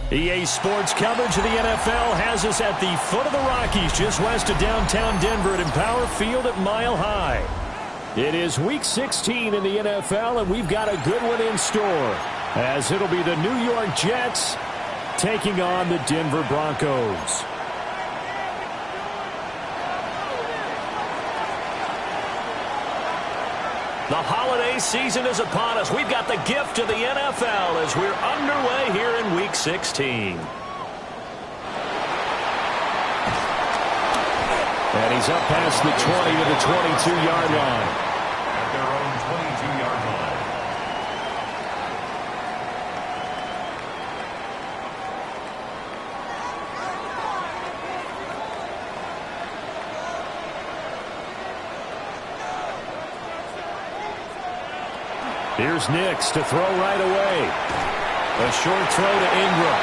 EA Sports coverage of the NFL has us at the foot of the Rockies, just west of downtown Denver at Empower Field at Mile High. It is Week 16 in the NFL, and we've got a good one in store, as it'll be the New York Jets taking on the Denver Broncos. The holiday season is upon us. We've got the gift of the NFL as we're underway here in Week 16. And he's up past the 20 to the 22-yard line. At their own 22-yard line. Here's Nix to throw right away. A short throw to Ingram.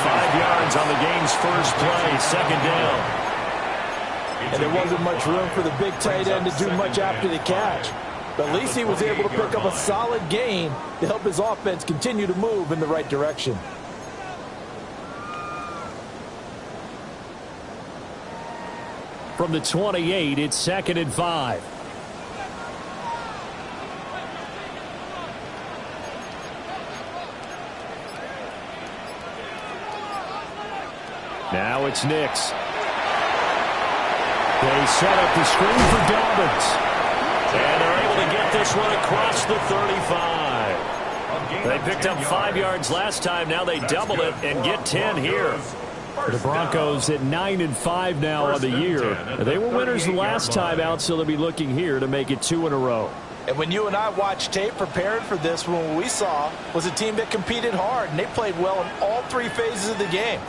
5 yards on the game's first play, second down. And there wasn't much room for the big tight end to do much after the catch. But at least he was able to pick up a solid gain to help his offense continue to move in the right direction. From the 28, it's 2nd and 5. Now it's Nix. They set up the screen for Dobbins. And they're able to get this one across the 35. They picked up 5 yards last time. Now they double it and get 10 here. The Broncos at 9-5 now on the year. They were winners the last time out, so they'll be looking here to make it 2 in a row. And when you and I watched tape preparing for this one, what we saw was a team that competed hard, and they played well in all 3 phases of the game.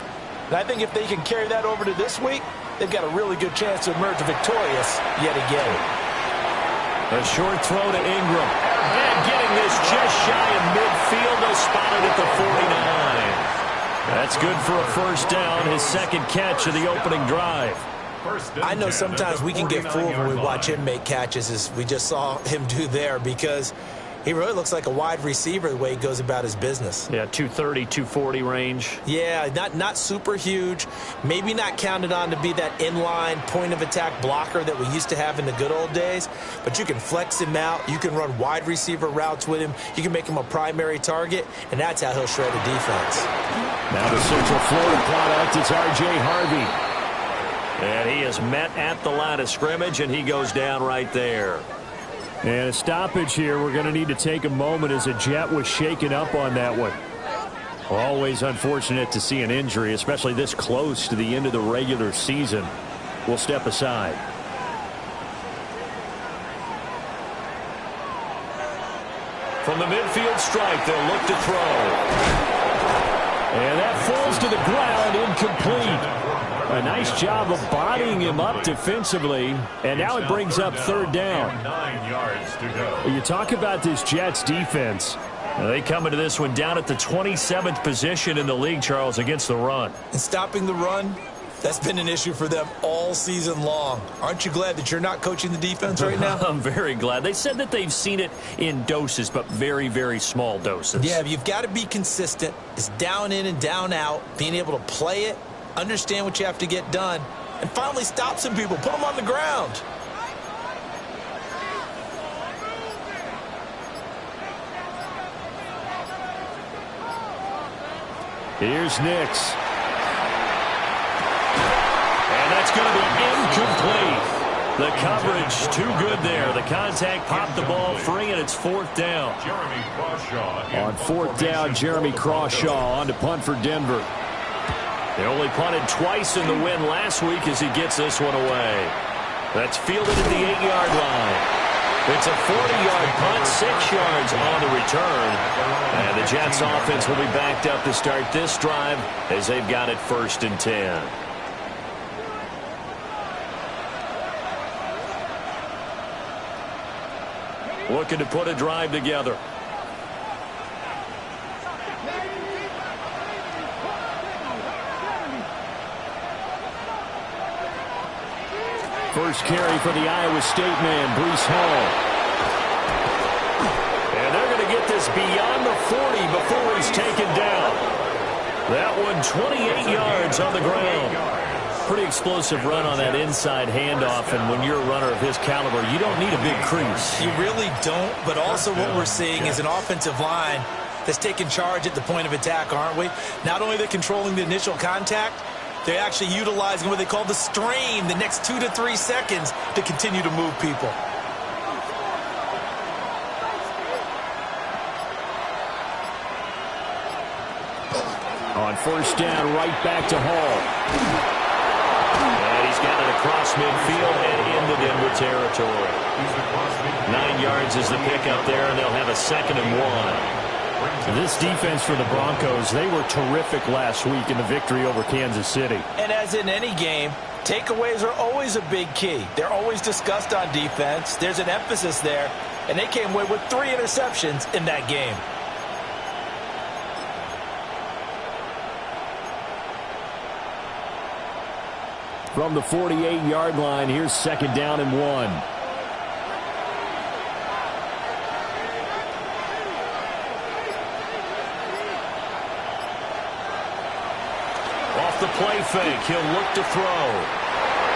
And I think if they can carry that over to this week, they've got a really good chance to emerge victorious yet again. A short throw to Ingram. And getting this just shy of midfield. They'll spot it at the 49. That's good for a first down, his second catch of the opening drive. I know sometimes we can get fooled when we watch him make catches, as we just saw him do there, because he really looks like a wide receiver the way he goes about his business. Yeah, 230, 240 range. Yeah, not super huge. Maybe not counted on to be that inline point-of-attack blocker that we used to have in the good old days. But you can flex him out. You can run wide receiver routes with him. You can make him a primary target, and that's how he'll shred a defense. Now the Central Florida product, it's R.J. Harvey. And he is met at the line of scrimmage, and he goes down right there. And a stoppage here. We're going to need to take a moment as a Jet was shaken up on that one. Always unfortunate to see an injury, especially this close to the end of the regular season. We'll step aside. From the midfield strike, they'll look to throw. And that falls to the ground, incomplete. A nice job of bodying him up defensively, and now it brings up third down. 9 yards to go. You talk about this Jets defense. They come into this one down at the 27th position in the league, Charles, against the run. And stopping the run, that's been an issue for them all season long. Aren't you glad that you're not coaching the defense right now? I'm very glad. They said that they've seen it in doses, but very, very small doses. Yeah, you've got to be consistent. It's down in and down out, being able to play it, understand what you have to get done, and finally stop some people, put them on the ground. Here's Nix. And that's going to be incomplete. The coverage too good there. The contact popped the ball free, and it's fourth down. Jeremy Crawshaw. On fourth down, Jeremy Crawshaw on to punt for Denver. They only punted twice in the win last week as he gets this one away. That's fielded at the 8-yard line. It's a 40-yard punt, 6 yards on the return. And the Jets offense will be backed up to start this drive as they've got it 1st and 10. Looking to put a drive together. First carry for the Iowa State man, Breece Hall. And they're going to get this beyond the 40 before he's taken down. That one 28 yards on the ground. Pretty explosive run on that inside handoff, and when you're a runner of his caliber, you don't need a big crease. You really don't, but also what we're seeing is an offensive line that's taking charge at the point of attack, aren't we? Not only they're controlling the initial contact, they're actually utilizing what they call the strain, the next 2 to 3 seconds, to continue to move people. On first down, right back to Hall. And he's got it across midfield and into Denver territory. 9 yards is the pickup there, and they'll have a 2nd and 1. This defense for the Broncos, they were terrific last week in the victory over Kansas City. And as in any game, takeaways are always a big key. They're always discussed on defense. There's an emphasis there, and they came away with 3 interceptions in that game. From the 48-yard line, here's 2nd down and 1. Off the play fake, he'll look to throw.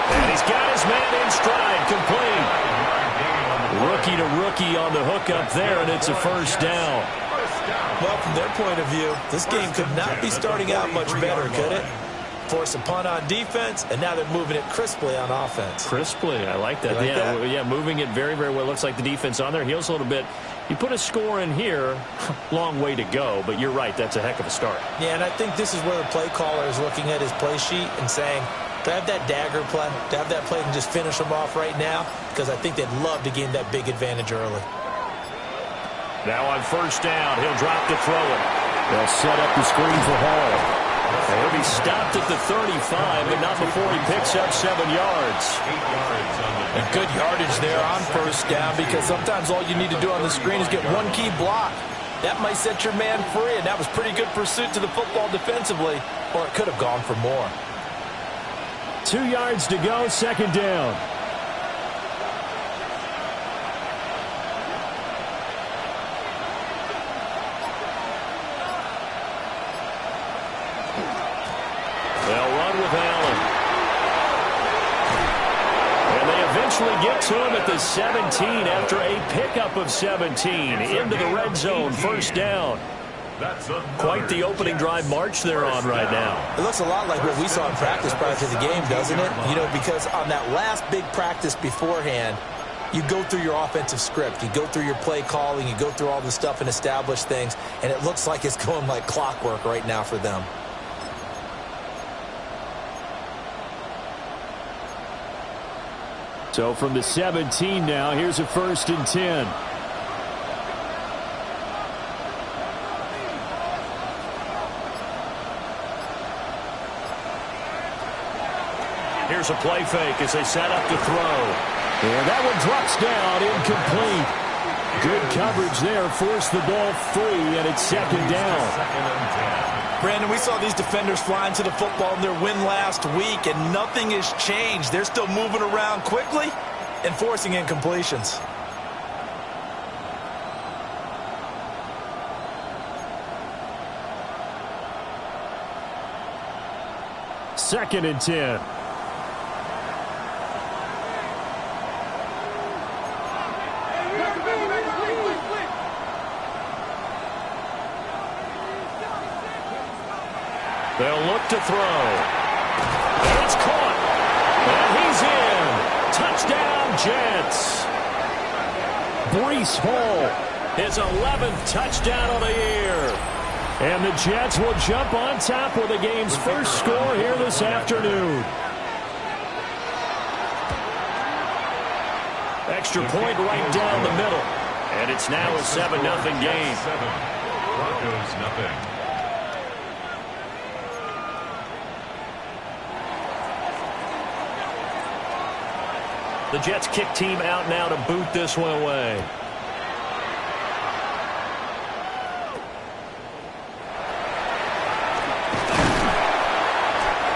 And he's got his man in stride, complete. Rookie to rookie on the hook up there, and it's a first down. Well, from their point of view, this game could not be starting out much better, could it? Force a punt on defense, and now they're moving it crisply on offense. Crisply, I like that. Like that? Yeah, moving it very, very well. Looks like the defense on their heels a little bit. You put a score in here, long way to go, but you're right, that's a heck of a start. Yeah, and I think this is where the play caller is looking at his play sheet and saying, to have that dagger play, to have that play and just finish them off right now, because I think they'd love to gain that big advantage early. Now on first down, he'll drop to throw it. They'll set up the screen for Hall. He'll be stopped at the 35, but not before he picks up 7 yards. 8 yards on the And good yardage there on first down, because sometimes all you need to do on the screen is get one key block. That might set your man free, and that was pretty good pursuit to the football defensively, or it could have gone for more. 2 yards to go, 2nd down. They'll run with Allen. And they eventually get to him at the 17 after a pickup of 17. Into the red zone, first down. Quite the opening drive march they're on right now. It looks a lot like what we saw in practice prior to the game, doesn't it? You know, because on that last big practice beforehand, you go through your offensive script. You go through your play calling. You go through all the stuff and establish things. And it looks like it's going like clockwork right now for them. So from the 17 now, here's a 1st and 10. Here's a play fake as they set up to throw. And that one drops down, incomplete. Good coverage there, forced the ball free, and it's 2nd down. Brandon, we saw these defenders flying to the football in their win last week, and nothing has changed. They're still moving around quickly and forcing incompletions. Second and 10. They'll look to throw. And it's caught. And he's in. Touchdown, Jets. Breece Hall, his 11th touchdown of the year. And the Jets will jump on top with the game's first score here this afternoon. Extra point right down the middle. And it's now a 7-0 game. Broncos nothing. The Jets kick team out now to boot this one away.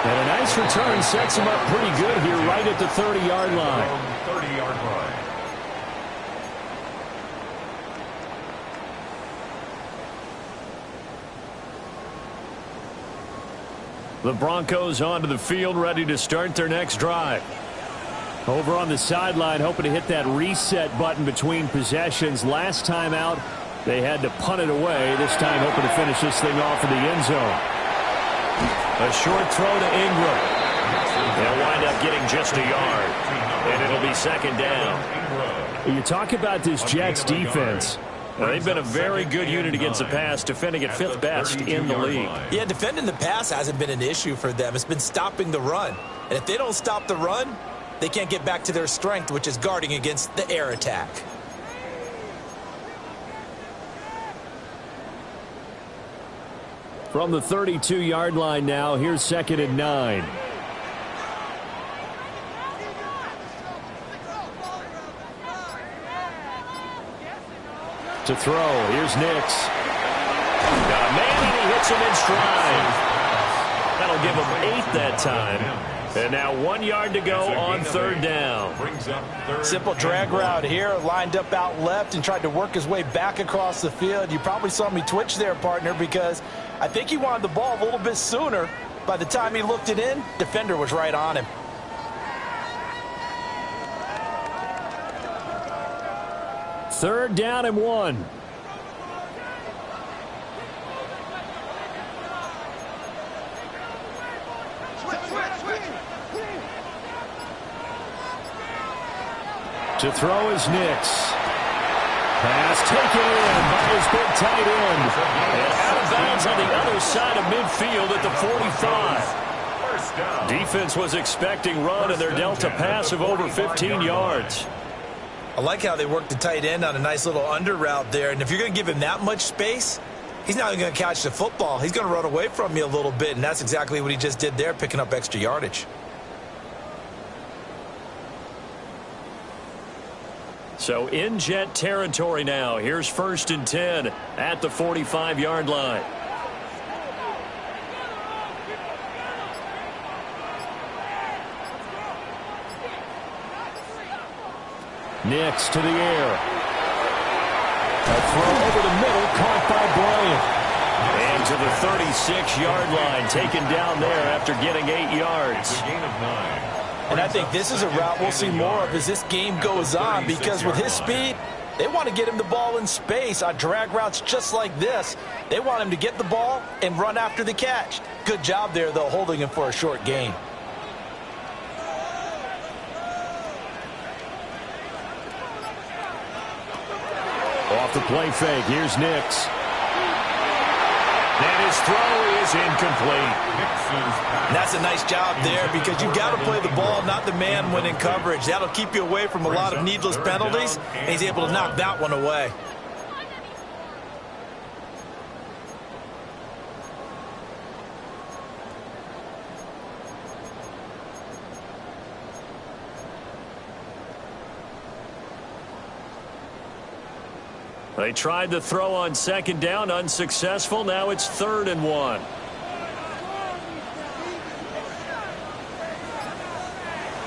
And a nice return sets him up pretty good here right at the 30-yard line. 30-yard line. The Broncos onto the field, ready to start their next drive. Over on the sideline, hoping to hit that reset button between possessions. Last time out, they had to punt it away. This time, hoping to finish this thing off in the end zone. A short throw to Ingram. They'll wind up getting just a yard, and it'll be second down. You talk about this Jets defense. Well, they've been a very good unit against the pass, defending at 5th best in the league. Yeah, defending the pass hasn't been an issue for them. It's been stopping the run. And if they don't stop the run, they can't get back to their strength, which is guarding against the air attack. From the 32-yard line now, here's 2nd and 9. To throw, here's Nix. Got a man, and he hits him in stride. That'll give him 8 that time. And now 1 yard to go on 3rd down. Simple drag route here, lined up out left and tried to work his way back across the field. You probably saw me twitch there, partner, because I think he wanted the ball a little bit sooner. By the time he looked it in, defender was right on him. Third down and 1. To throw is Nix. Pass taken in by his big tight end. And out of bounds on the other side of midfield at the 45. Defense was expecting run, and they're dealt a pass of over 15 yards. I like how they worked the tight end on a nice little under route there. And if you're going to give him that much space, he's not going to catch the football. He's going to run away from you a little bit, and that's exactly what he just did there, picking up extra yardage. So in Jet territory now. Here's 1st and 10 at the 45-yard line. Nix to the air. A throw over the middle, caught by Bryant. And to the 36-yard line, taken down there after getting 8 yards. Gain of 9. And I think this is a route we'll see more of as this game goes on, because with his speed, they want to get him the ball in space on drag routes just like this. They want him to get the ball and run after the catch. Good job there, though, holding him for a short gain. Off the play fake, here's Nix. And his throw is incomplete. And that's a nice job there, because you've got to play the ball, not the man when in coverage. That'll keep you away from a lot of needless penalties, and he's able to knock that one away. They tried the throw on 2nd down, unsuccessful. Now it's 3rd and 1.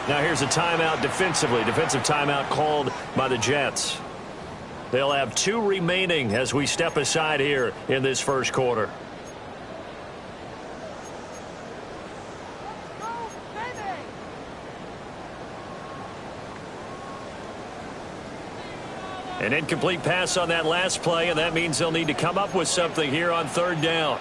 Now here's a timeout defensively. Defensive timeout called by the Jets. They'll have 2 remaining as we step aside here in this first quarter. An incomplete pass on that last play, and that means they'll need to come up with something here on 3rd down.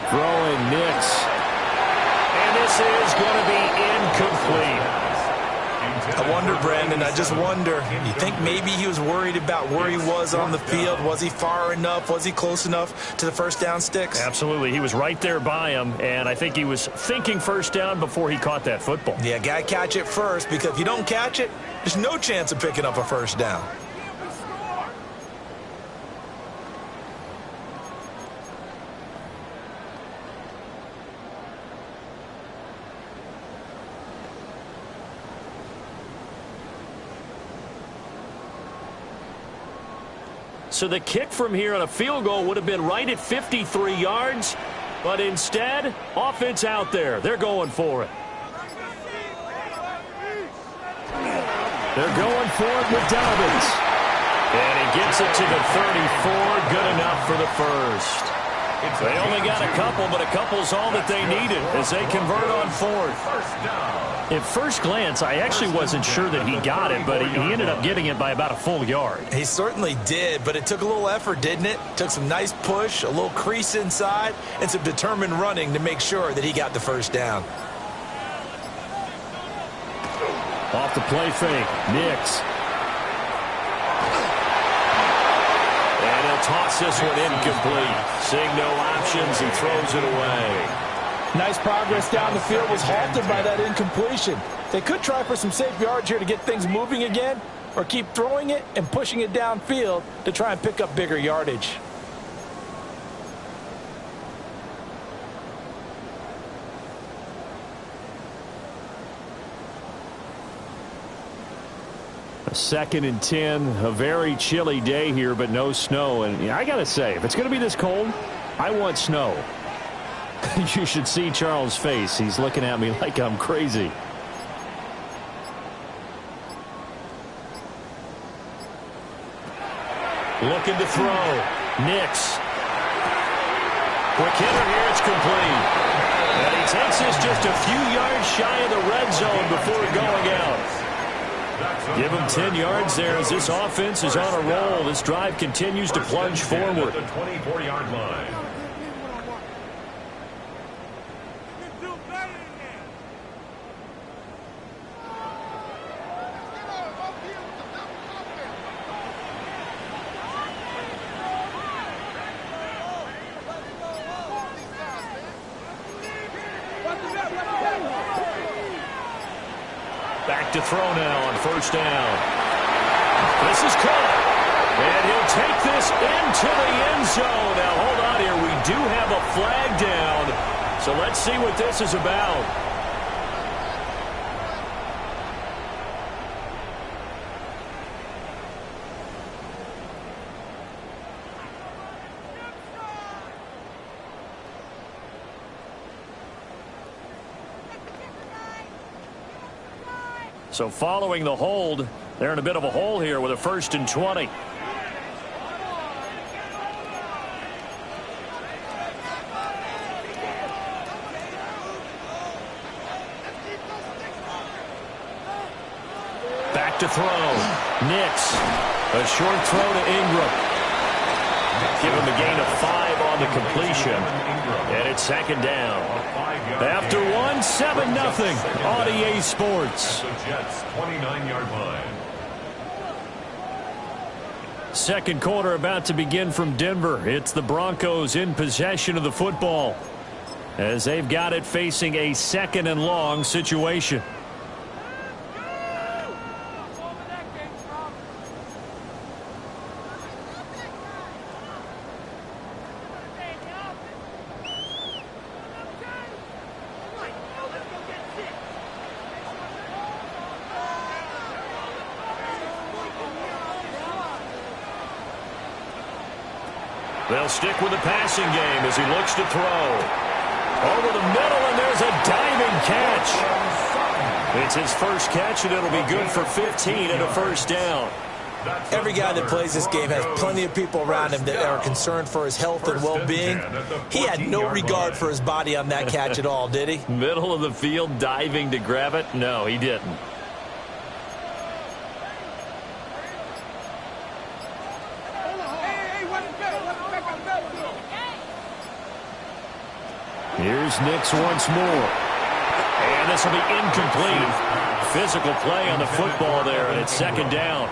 Throwing Nix. And this is going to be incomplete. I wonder, Brandon, I just wonder, you think maybe he was worried about where he was on the field? Was he far enough? Was he close enough to the first down sticks? Absolutely. He was right there by him, and I think he was thinking first down before he caught that football. Yeah, got to catch it first, because if you don't catch it, there's no chance of picking up a first down. So the kick from here on a field goal would have been right at 53 yards, but instead, offense out there. They're going for it. They're going for it with Dobbins. And he gets it to the 34. Good enough for the first. They only got a couple, but a couple's all that they needed as they convert on fourth. At first glance, I actually wasn't sure that he got it, but he ended up getting it by about a full yard. He certainly did, but it took a little effort, didn't it? Took some nice push, a little crease inside, and some determined running to make sure that he got the first down. Off the play fake, Nix. And he'll toss this one incomplete. Seeing no options, he throws it away. Nice progress down the field was halted by that incompletion. They could try for some safe yards here to get things moving again, or keep throwing it and pushing it downfield to try and pick up bigger yardage. A 2nd and 10, a very chilly day here, but no snow. And I got to say, if it's going to be this cold, I want snow. You should see Charles' face. He's looking at me like I'm crazy. Looking to throw. Nix. Quick hitter here. It's complete. And he takes this just a few yards shy of the red zone before going out. Give him 10 yards there as this offense is on a roll. This drive continues to plunge forward. The 24-yard line. Back to throw now on first down. This is caught. And he'll take this into the end zone. Now, hold on here. We do have a flag down. So let's see what this is about. So following the hold, they're in a bit of a hole here with a 1st and 20. Back to throw. Nix. A short throw to Ingram. Give him a gain of 5 on the completion. And it's 2nd down. After 1, 7-0 on EA Sports. The Jets 29-yard line. 2nd quarter about to begin from Denver. It's the Broncos in possession of the football as they've got it facing a 2nd and long situation. They'll stick with the passing game as he looks to throw. Over the middle, and there's a diving catch. It's his first catch, and it'll be good for 15 and a 1st down. Every guy that plays this game has plenty of people around him that are concerned for his health and well-being. He had no regard for his body on that catch at all, did he? Middle of the field, diving to grab it? No, he didn't. Here's Nix once more. And this will be incomplete. Physical play on the football there, and it's 2nd down.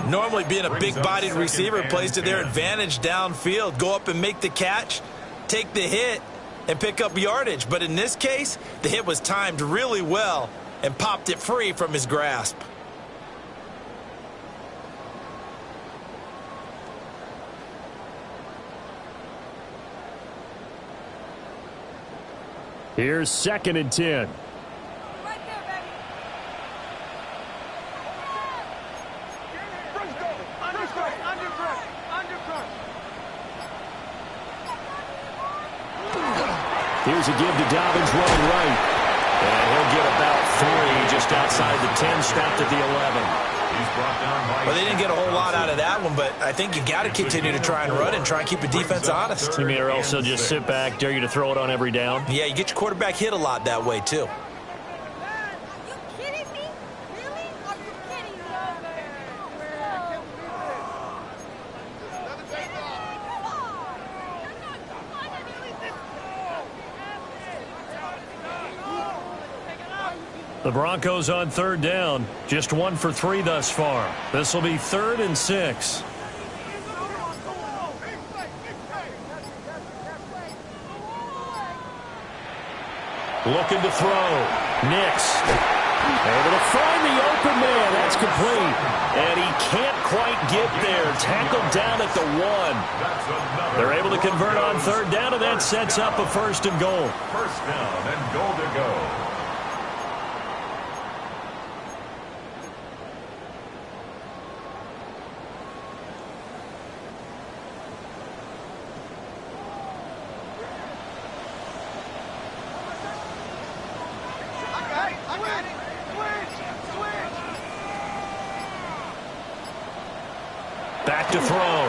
Normally being a big-bodied receiver plays to their advantage downfield. Go up and make the catch, take the hit, and pick up yardage. But in this case, the hit was timed really well and popped it free from his grasp. Here's 2nd and 10. Here's a give to Dobbins running right. And he'll get about 3 just outside inside the 10, stopped at the 11. Well, they didn't get a whole lot out of that one, but I think you got to continue to try and run and try and keep the defense honest. You mean or else they'll just sit back, dare you to throw it on every down? Yeah, you get your quarterback hit a lot that way, too. The Broncos on third down. Just 1 for 3 thus far. This will be 3rd and 6. Looking to throw. Nix. Able to find the open man. That's complete. And he can't quite get there. Tackled down at the 1. They're able to convert on third down, and that sets up a 1st and goal. First down and goal to go. Back to throw.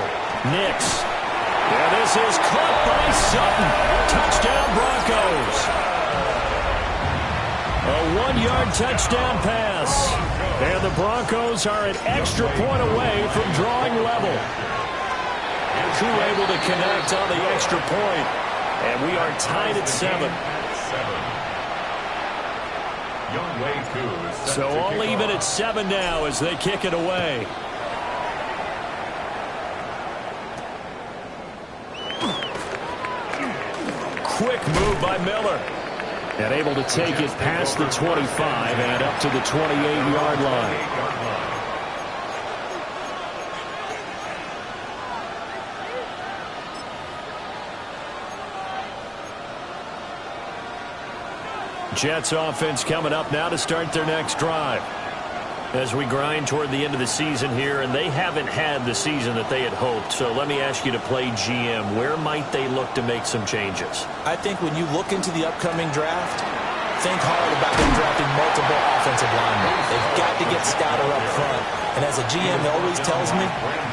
Nix. Yeah, this is caught by Sutton. Touchdown, Broncos. A 1-yard touchdown pass. And the Broncos are an extra point away from drawing level. Who able to connect on the extra point. And we are tied at 7. So all even at 7 now as they kick it away. Quick move by Miller. And able to take it past the 25 and up to the 28-yard line. Jets offense coming up now to start their next drive. As we grind toward the end of the season here, and they haven't had the season that they had hoped. So let me ask you to play GM. Where might they look to make some changes? I think when you look into the upcoming draft, think hard about them drafting multiple offensive linemen. They've got to get stouter up front. And as a GM always tells me,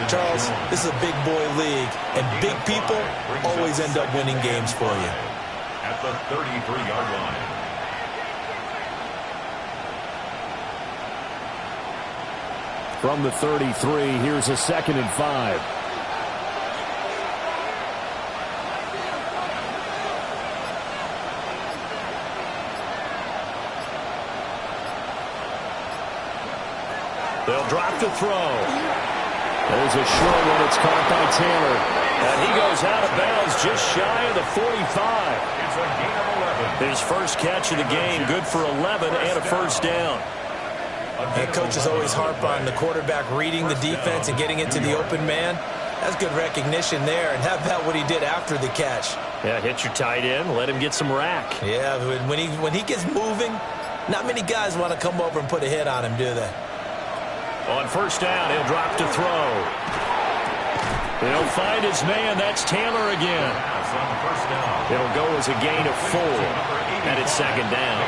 Charles, this is a big boy league, and big people always end up winning games for you. At the 33-yard line. From the 33, here's a 2nd and 5. They'll drop the throw. There's a short one. It's caught by Taylor. And he goes out of bounds just shy of the 45. It's a gain of 11. His first catch of the game, good for 11 and a 1st down. And coaches always harp on the quarterback reading the defense and getting it to the open man. That's good recognition there. And how about what he did after the catch? Yeah, hit your tight end, let him get some rack. Yeah, when he gets moving, not many guys want to come over and put a hit on him, do they? On 1st down, he'll drop to throw. He'll find his man. That's Taylor again. It'll go as a gain of 4. And it's 2nd down.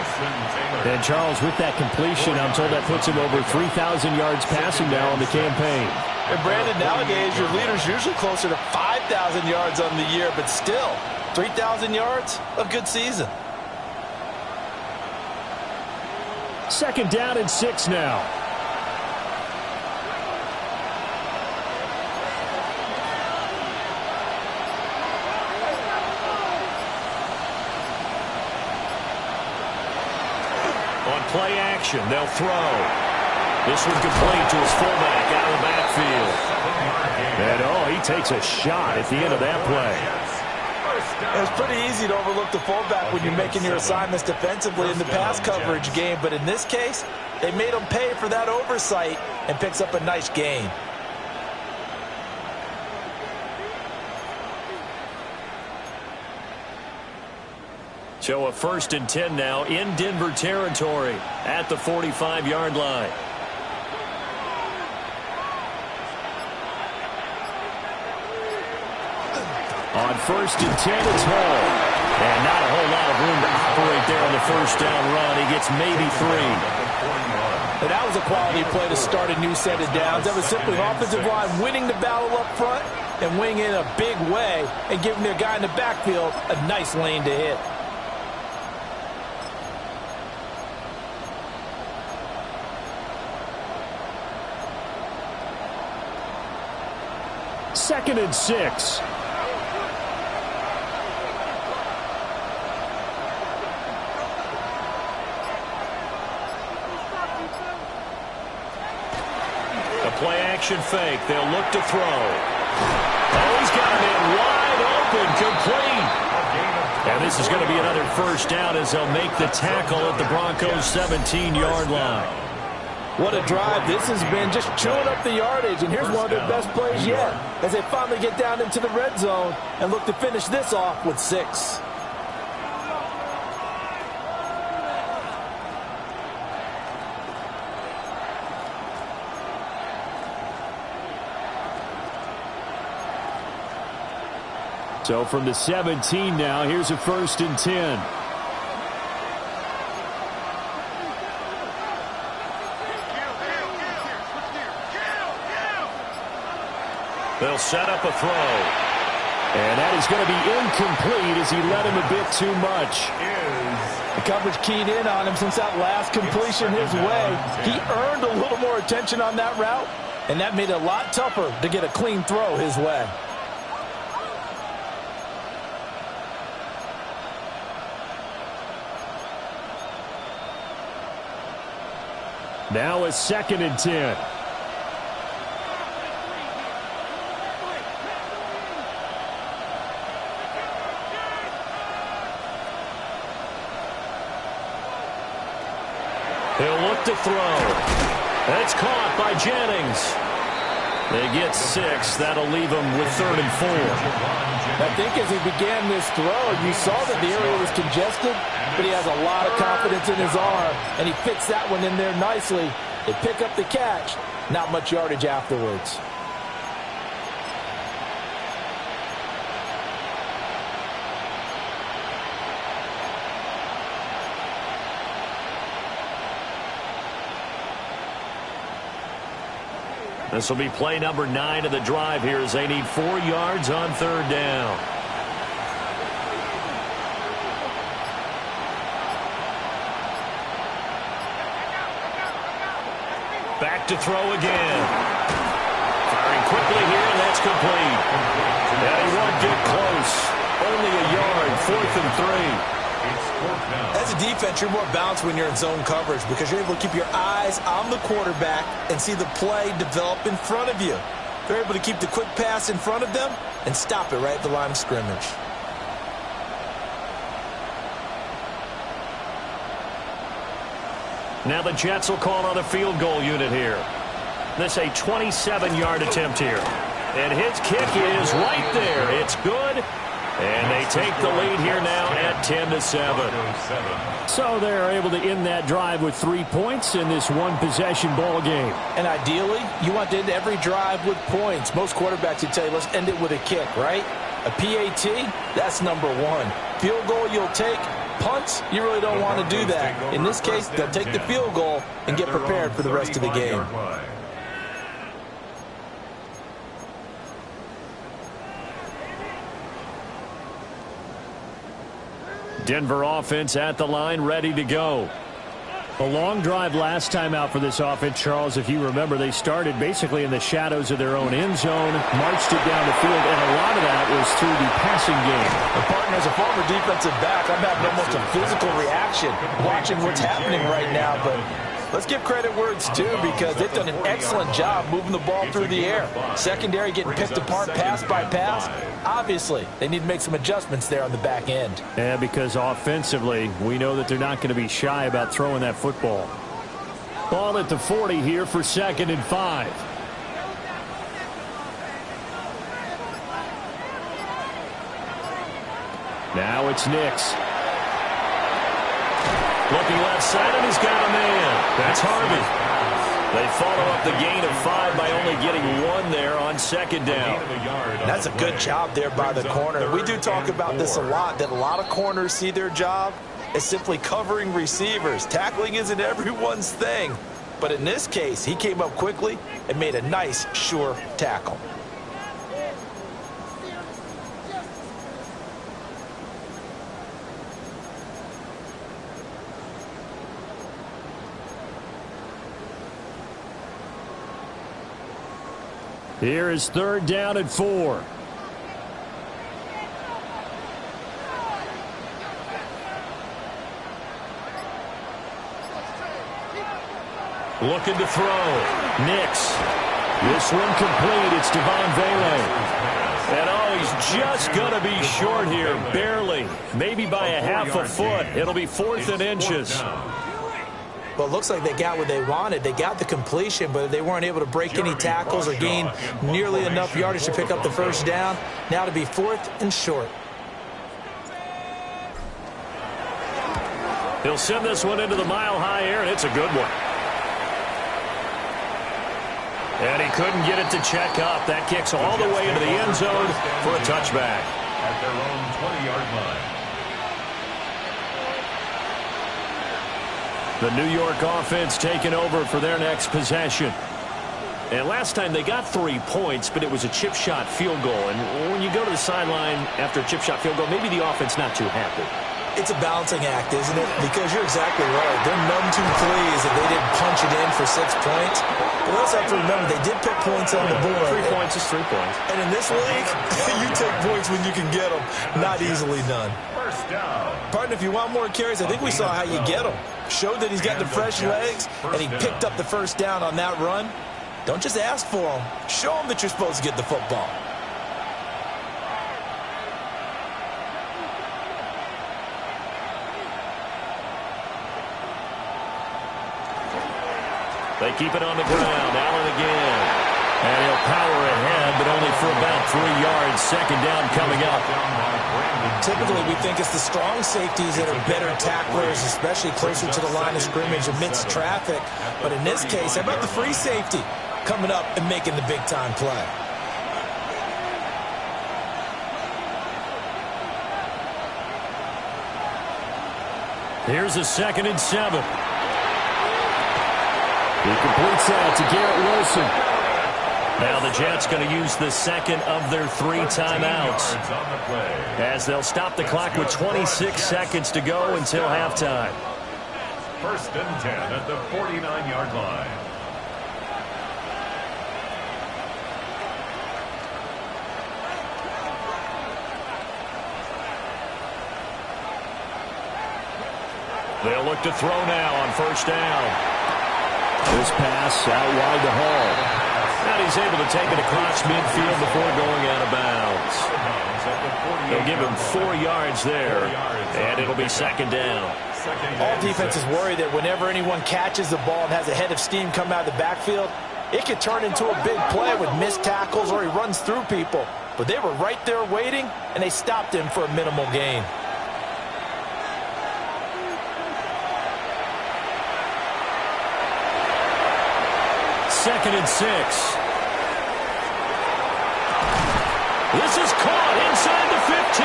And Charles, with that completion, I'm told that puts him over 3,000 yards passing now on the campaign. And Brandon, nowadays your leader's usually closer to 5,000 yards on the year, but still, 3,000 yards, a good season. 2nd down and 6 now. Play action. They'll throw. This one complete to his fullback out of the backfield. And, he takes a shot at the end of that play. It's pretty easy to overlook the fullback when you're making your assignments defensively in the pass coverage game. But in this case, they made him pay for that oversight and picks up a nice gain. So a 1st and 10 now in Denver territory at the 45-yard line. On 1st and 10, it's Hall. And not a whole lot of room to operate there on the first down run. He gets maybe 3. And that was a quality play to start a new set of downs. That was simply an offensive line winning the battle up front and winning in a big way and giving their guy in the backfield a nice lane to hit. Second and 6. Play-action fake. They'll look to throw. Oh, he's got him in wide open, complete. And this is going to be another first down as they'll make the tackle at the Broncos' 17-yard line. What a drive. This has been just chewing up the yardage, and here's one of their best plays yet as they finally get down into the red zone and look to finish this off with 6. So from the 17 now, here's a 1st and 10. They'll set up a throw. And that is going to be incomplete as he led him a bit too much. The coverage keyed in on him since that last completion his way. He earned a little more attention on that route, and that made it a lot tougher to get a clean throw his way. Now a 2nd and 10. He'll look to throw. That's caught by Jennings. They get 6. That'll leave them with 3rd and 4. I think as he began this throw, you saw that the area was congested, but he has a lot of confidence in his arm, and he fits that one in there nicely. They pick up the catch, not much yardage afterwards. This will be play number 9 of the drive here as they need 4 yards on 3rd down. Back to throw again. Firing quickly here, and that's complete. Yeah, he won't get close. Only a yard, 4th and 3. As a defense, you're more balanced when you're in zone coverage because you're able to keep your eyes on the quarterback and see the play develop in front of you. They're able to keep the quick pass in front of them and stop it right at the line of scrimmage. Now the Jets will call on a field goal unit here. This a 27-yard attempt here. And his kick is right there. It's good. And they take the lead here now at 10-7. So they're able to end that drive with 3 points in this one-possession ball game. And ideally, you want to end every drive with points. Most quarterbacks would tell you, let's end it with a kick, right? A PAT, that's number 1. Field goal you'll take. Punts, you really don't want to do that. In this case, they'll take the field goal and get prepared for the rest of the game. Denver offense at the line, ready to go. A long drive last time out for this offense, Charles. If you remember, they started basically in the shadows of their own end zone, marched it down the field, and a lot of that was through the passing game. The partner, as a former defensive back, I'm having almost a physical reaction watching what's happening right now, but let's give credit where it's due because they've done an excellent job moving the ball through the air. Secondary getting picked apart pass by pass. Obviously, they need to make some adjustments there on the back end. Yeah, because offensively, we know that they're not going to be shy about throwing that football. Ball at the 40 here for 2nd and 5. Now it's Nix. Looking left side, and he's got a man. That's Harvey. They follow up the gain of 5 by only getting 1 there on second down. That's a good job there by the corner. We do talk about this a lot, that a lot of corners see their job as simply covering receivers. Tackling isn't everyone's thing. But in this case, he came up quickly and made a nice, sure tackle. Here is 3rd down and 4. Looking to throw. Nix. This one complete. It's Devon Vele. And oh, he's just going to be short here. Barely. Maybe by a half a foot. It'll be 4th and inches. Well, it looks like they got what they wanted. They got the completion, but they weren't able to break any tackles or gain nearly enough yardage to pick up the first down. Now to be 4th and short. He'll send this one into the mile-high air, and it's a good one. And he couldn't get it to check up. That kicks all the way into the end zone for a touchback. At their own 20-yard line. The New York offense taking over for their next possession. And last time they got 3 points, but it was a chip shot field goal. And when you go to the sideline after a chip shot field goal, maybe the offense not too happy. It's a balancing act, isn't it? Because you're exactly right. They're none too pleased that they didn't punch it in for 6 points. But we also have to remember they did put points on the board. 3 points is 3 points. And in this league, you take points when you can get them. Not easily done. First down. Pardon, if you want more carries, I think we saw how you get them. Showed that he's got the fresh legs, and he picked up the first down on that run. Don't just ask for them. Show them that you're supposed to get the football. They keep it on the ground. Allen again. And he'll power ahead, but only for about 3 yards. Second down coming up. Typically, we think it's the strong safeties that are better tacklers, especially closer to the line of scrimmage amidst traffic. But in this case, how about the free safety coming up and making the big-time play? Here's a 2nd and 7. He completes that to Garrett Wilson. Now the Jets going to use the second of their 3 timeouts, as they'll stop the clock with 26 seconds to go until halftime. 1st and 10 at the 49-yard line. They'll look to throw now on 1st down. This pass out wide to Hall. And he's able to take it across midfield before going out of bounds. They'll give him 4 yards there, and it'll be 2nd down. All defenses worry that whenever anyone catches the ball and has a head of steam come out of the backfield, it could turn into a big play with missed tackles or he runs through people. But they were right there waiting, and they stopped him for a minimal gain. Second and 6. This is caught inside the 15.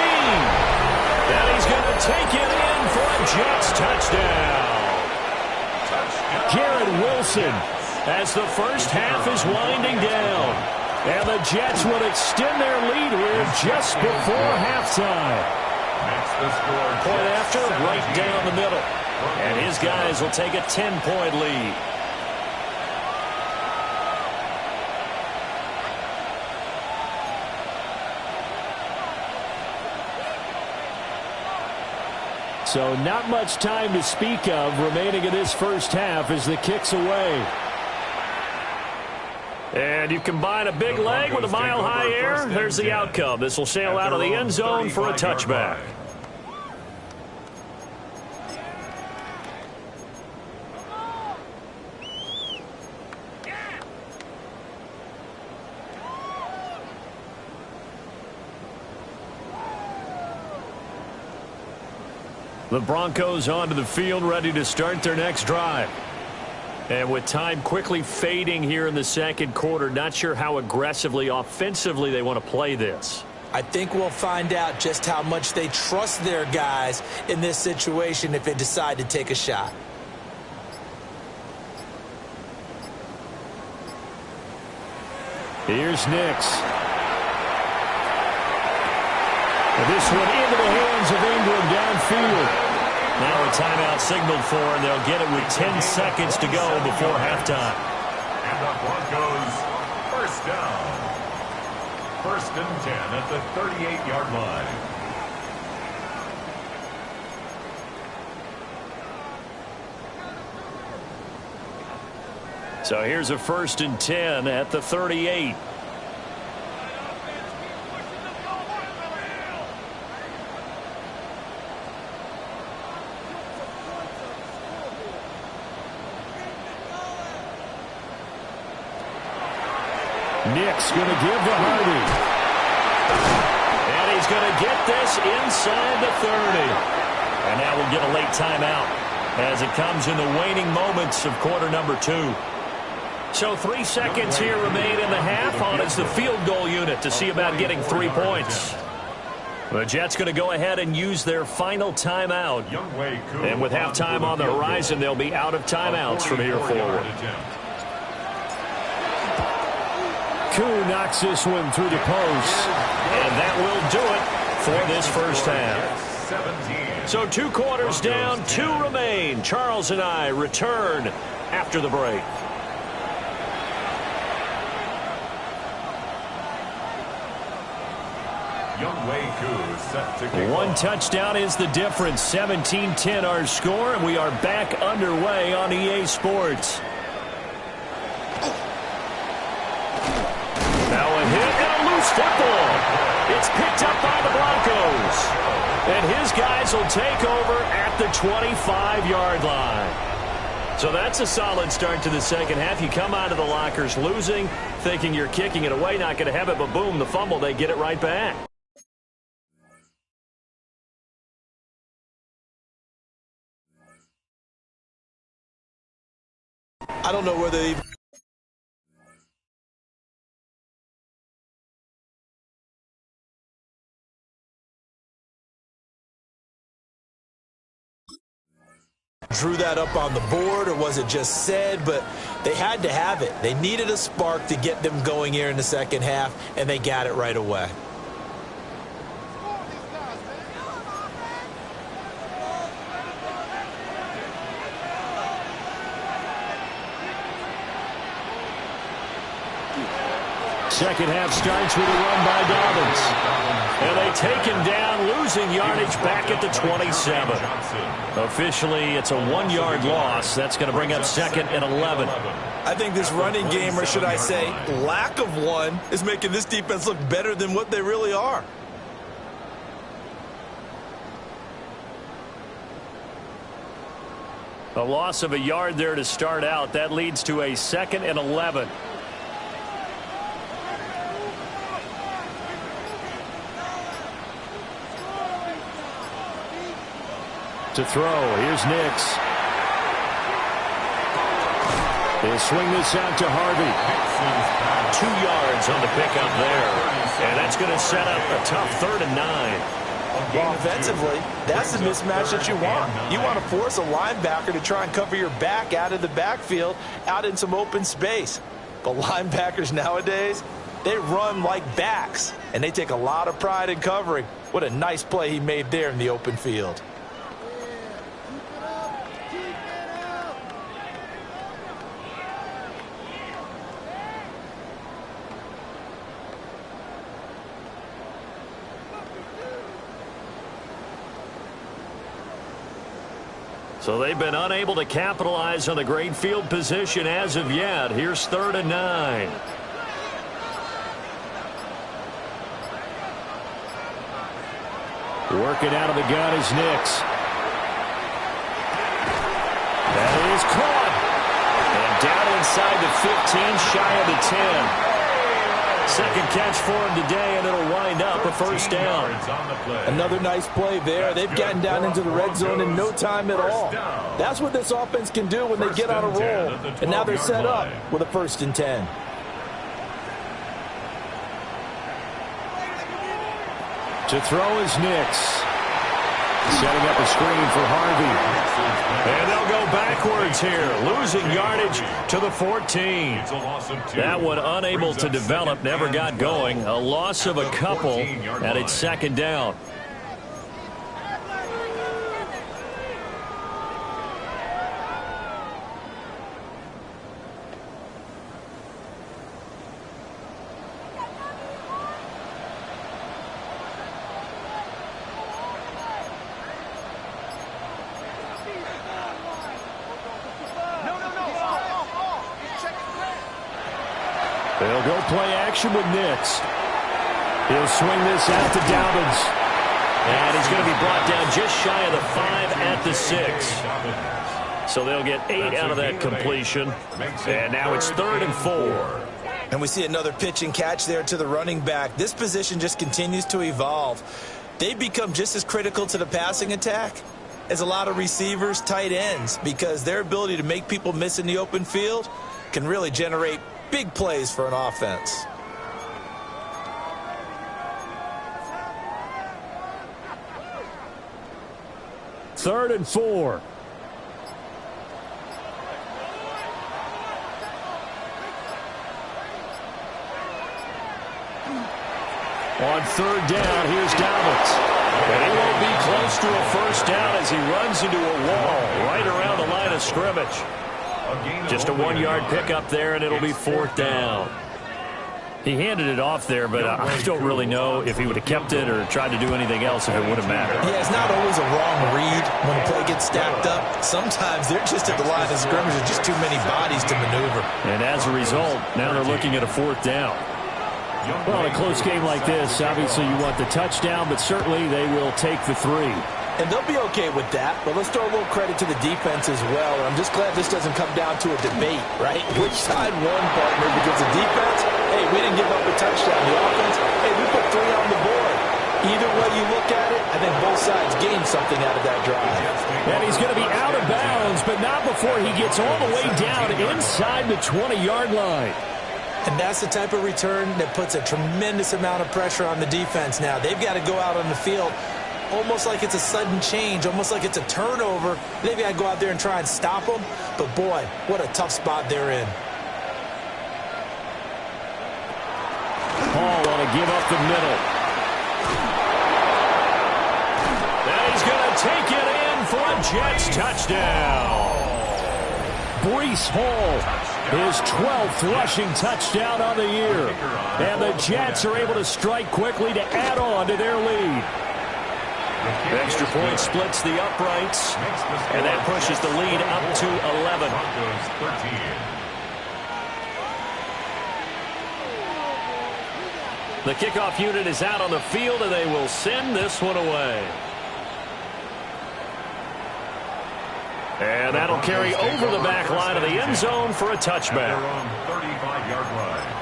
And he's going to take it in for a Jets touchdown. Garrett Wilson, as the first half is winding down. And the Jets will extend their lead here just before halftime. Point after, right down the middle. And his guys will take a 10-point lead. So not much time to speak of remaining in this first half as the kick's away. And you combine a big leg with a mile-high air, there's the outcome. This will sail out of the end zone for a touchback. The Broncos onto the field, ready to start their next drive. And with time quickly fading here in the second quarter, not sure how aggressively, offensively they want to play this. I think we'll find out just how much they trust their guys in this situation if they decide to take a shot. Here's Nix. And this one into the hands of Ingram downfield. Now a timeout signaled for, and they'll get it with 10 seconds to go before halftime. And the Broncos first down. 1st and 10 at the 38-yard line. So here's a 1st and 10 at the 38. Nick's going to give to Harvey. And he's going to get this inside the 30. And now we'll get a late timeout as it comes in the waning moments of quarter number 2. So 3 seconds here remain in the half on as the field goal unit to see about getting 3 points. The Jets going to go ahead and use their final timeout. And with halftime on the horizon, they'll be out of timeouts from here forward. Koo knocks this one through the post. And that will do it for this first half. So 2 quarters down, 2 remain. Charles and I return after the break. One touchdown is the difference. 17-10 our score, and we are back underway on EA Sports. Now a hit and a loose football. It's picked up by the Broncos. And his guys will take over at the 25-yard line. So that's a solid start to the second half. You come out of the lockers losing, thinking you're kicking it away, not going to have it, but boom, the fumble, they get it right back. I don't know whether they even drew that up on the board, or was it just said? But they had to have it. They needed a spark to get them going here in the second half, and they got it right away. Second half starts with a run by Dobbins. And they take him down, losing yardage back at the 27. Officially, it's a 1-yard loss. That's going to bring up 2nd and 11. I think this running game, or should I say lack of one, is making this defense look better than what they really are. A loss of a yard there to start out. That leads to a 2nd and 11. To throw, here's Nix. They'll swing this out to Harvey. 2 yards on the pickup there. And that's going to set up a tough 3rd and 9. Well, offensively, that's the mismatch that you want. You want to force a linebacker to try and cover your back out of the backfield, out in some open space. But linebackers nowadays, they run like backs, and they take a lot of pride in covering. What a nice play he made there in the open field. So they've been unable to capitalize on the great field position as of yet. Here's 3rd and 9. Working out of the gun is Nix. That is caught. And down inside the 15, shy of the 10. Second catch for him today, and it'll wind up a first down. Another nice play there. They've gotten down into the red zone in no time at all. That's what this offense can do when they get on a roll. And now they're set up with a 1st and 10. To throw is Nix. Setting up a screen for Harvey. And they'll go backwards here, losing yardage to the 14. That one unable to develop, never got going. A loss of a couple, and it's 2nd down. They'll go play action with Nix. He'll swing this out to Dobbins. And he's going to be brought down just shy of the 5 at the 6. So they'll get 8 out of that completion. And now it's 3rd and 4. And we see another pitch and catch there to the running back. This position just continues to evolve. They become just as critical to the passing attack as a lot of receivers, tight ends, because their ability to make people miss in the open field can really generate big plays for an offense. Third and 4. On 3rd down, here's Dobbins. And he won't be close to a first down as he runs into a wall right around the line of scrimmage. Just a 1-yard pickup there, and it'll be 4th down. He handed it off there, but I don't really know if he would have kept it or tried to do anything else if it would have mattered. Yeah, it's not always a wrong read when a play gets stacked up. Sometimes they're just at the line of scrimmage. There's just too many bodies to maneuver. And as a result, now they're looking at a 4th down. Well, in a close game like this, obviously you want the touchdown, but certainly they will take the 3. And they'll be okay with that, but let's throw a little credit to the defense as well. I'm just glad this doesn't come down to a debate, right? Which side won, partner? Because the defense, hey, we didn't give up a touchdown. The offense, hey, we put 3 on the board. Either way you look at it, I think both sides gained something out of that drive. And he's going to be out of bounds, but not before he gets all the way down inside the 20-yard line. And that's the type of return that puts a tremendous amount of pressure on the defense now. They've got to go out on the field almost like it's a sudden change, almost like it's a turnover. They've got to go out there and try and stop them. But, boy, what a tough spot they're in. Hall want to give up the middle. And he's going to take it in for a Jets touchdown. Breece Hall, his 12th rushing touchdown on the year. And the Jets are able to strike quickly to add on to their lead. Extra point splits the uprights, and that pushes the lead up to 11. The kickoff unit is out on the field, and they will send this one away. And that'll carry over the back line of the end zone for a touchback. 35-yard line.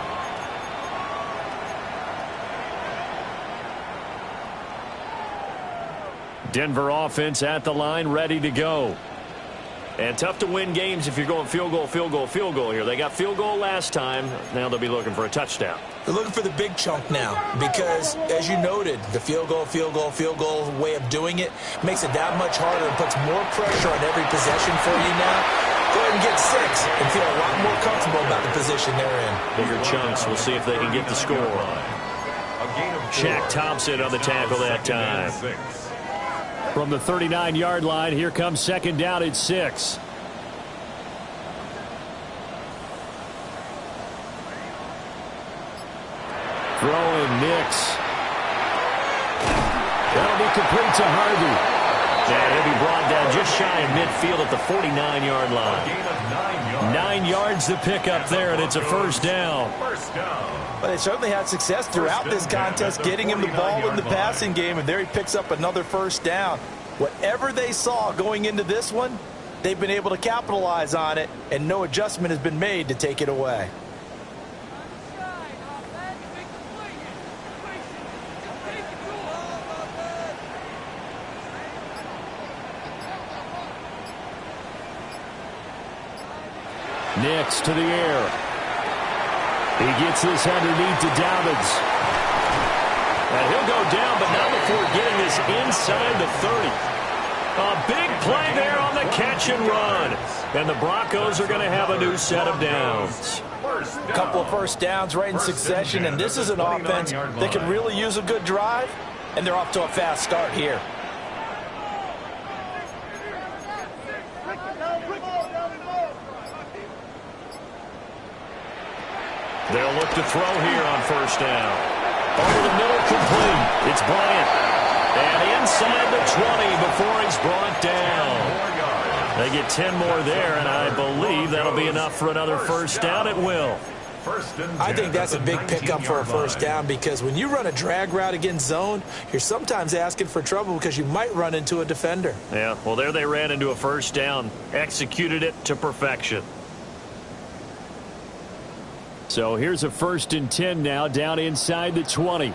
Denver offense at the line, ready to go. And tough to win games if you're going field goal, field goal, field goal here. They got field goal last time. Now they'll be looking for a touchdown. They're looking for the big chunk now because, as you noted, the field goal way of doing it makes it that much harder and puts more pressure on every possession for you now. Go ahead and get 6 and feel a lot more comfortable about the position they're in. Bigger chunks. We'll see if they can get the score. Shaq Thompson on the tackle that time. From the 39-yard line, here comes 2nd down at 6. Throwing Nix. That'll be complete to Harvey. And he'll be brought down just shy of midfield at the 49-yard line. 9 yards to pick up there, and it's a first down. Well, they certainly had success throughout this contest getting him the ball in the passing game, and there he picks up another first down. Whatever they saw going into this one, they've been able to capitalize on it, and no adjustment has been made to take it away. Nix to the air. He gets this underneath to Dobbins. And he'll go down, but not before getting this inside the 30. A big play there on the catch and run. And the Broncos are going to have a new set of downs. A couple of first downs right in succession, and this is an offense that can really use a good drive, and they're off to a fast start here. They'll look to throw here on first down. Over the middle, complete. It's Bryant. And inside the 20 before he's brought down. They get 10 more there, and I believe that'll be enough for another first down. It will. I think that's a big pickup for a first down, because when you run a drag route against zone, you're sometimes asking for trouble because you might run into a defender. Yeah, well, there they ran into a first down. Executed it to perfection. So here's a 1st and 10 now, down inside the 20.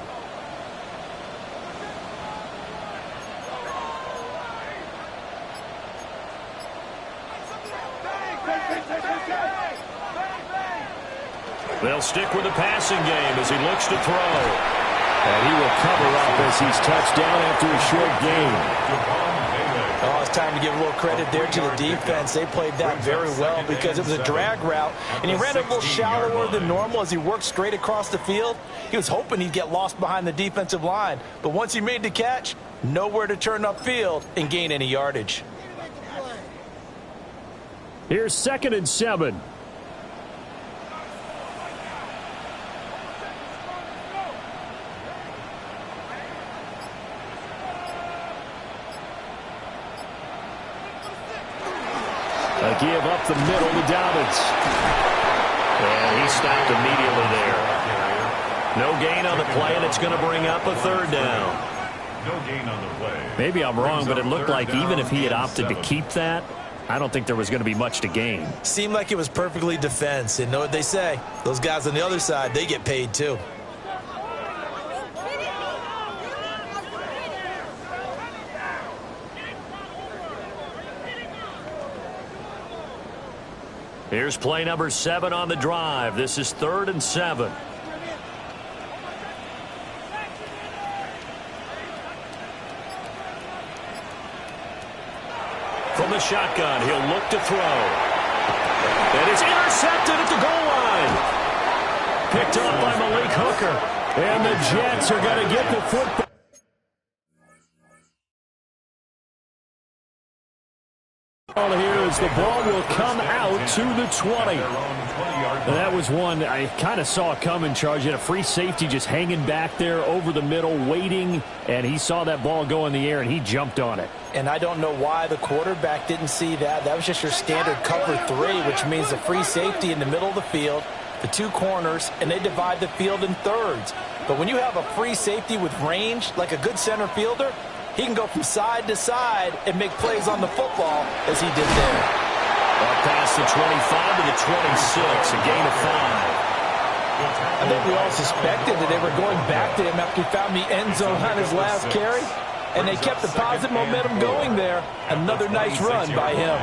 They'll stick with the passing game as he looks to throw. And he will cover up as he's touched down after a short gain. Oh, it's time to give a little credit there to the defense. They played that very well because it was a drag route, and he ran a little shallower than normal as he worked straight across the field. He was hoping he'd get lost behind the defensive line, but once he made the catch, nowhere to turn upfield and gain any yardage. Here's 2nd and 7. A give up the middle to Dobbins. And he stopped immediately there. No gain on the play, and it's going to bring up a 3rd down. No gain on the play. Maybe I'm wrong, but it looked like even if he had opted to keep that, I don't think there was going to be much to gain. Seemed like it was perfectly defense, and know what they say. Those guys on the other side, they get paid too. Here's play number 7 on the drive. This is 3rd and 7. From the shotgun, he'll look to throw. And it's intercepted at the goal line. Picked up by Malik Hooker. And the Jets are going to get the football. Here as the ball will come out to the 20. And that was one I kind of saw coming, Charge. He had a free safety just hanging back there over the middle, waiting, and he saw that ball go in the air, and he jumped on it. And I don't know why the quarterback didn't see that. That was just your standard cover 3, which means the free safety in the middle of the field, the 2 corners, and they divide the field in thirds. But when you have a free safety with range, like a good center fielder, he can go from side to side and make plays on the football as he did there. Up past the 25 to the 26, a gain of 5. I think we all suspected that they were going back to him after he found the end zone on his last carry, and they kept the positive momentum going there. Another nice run by him.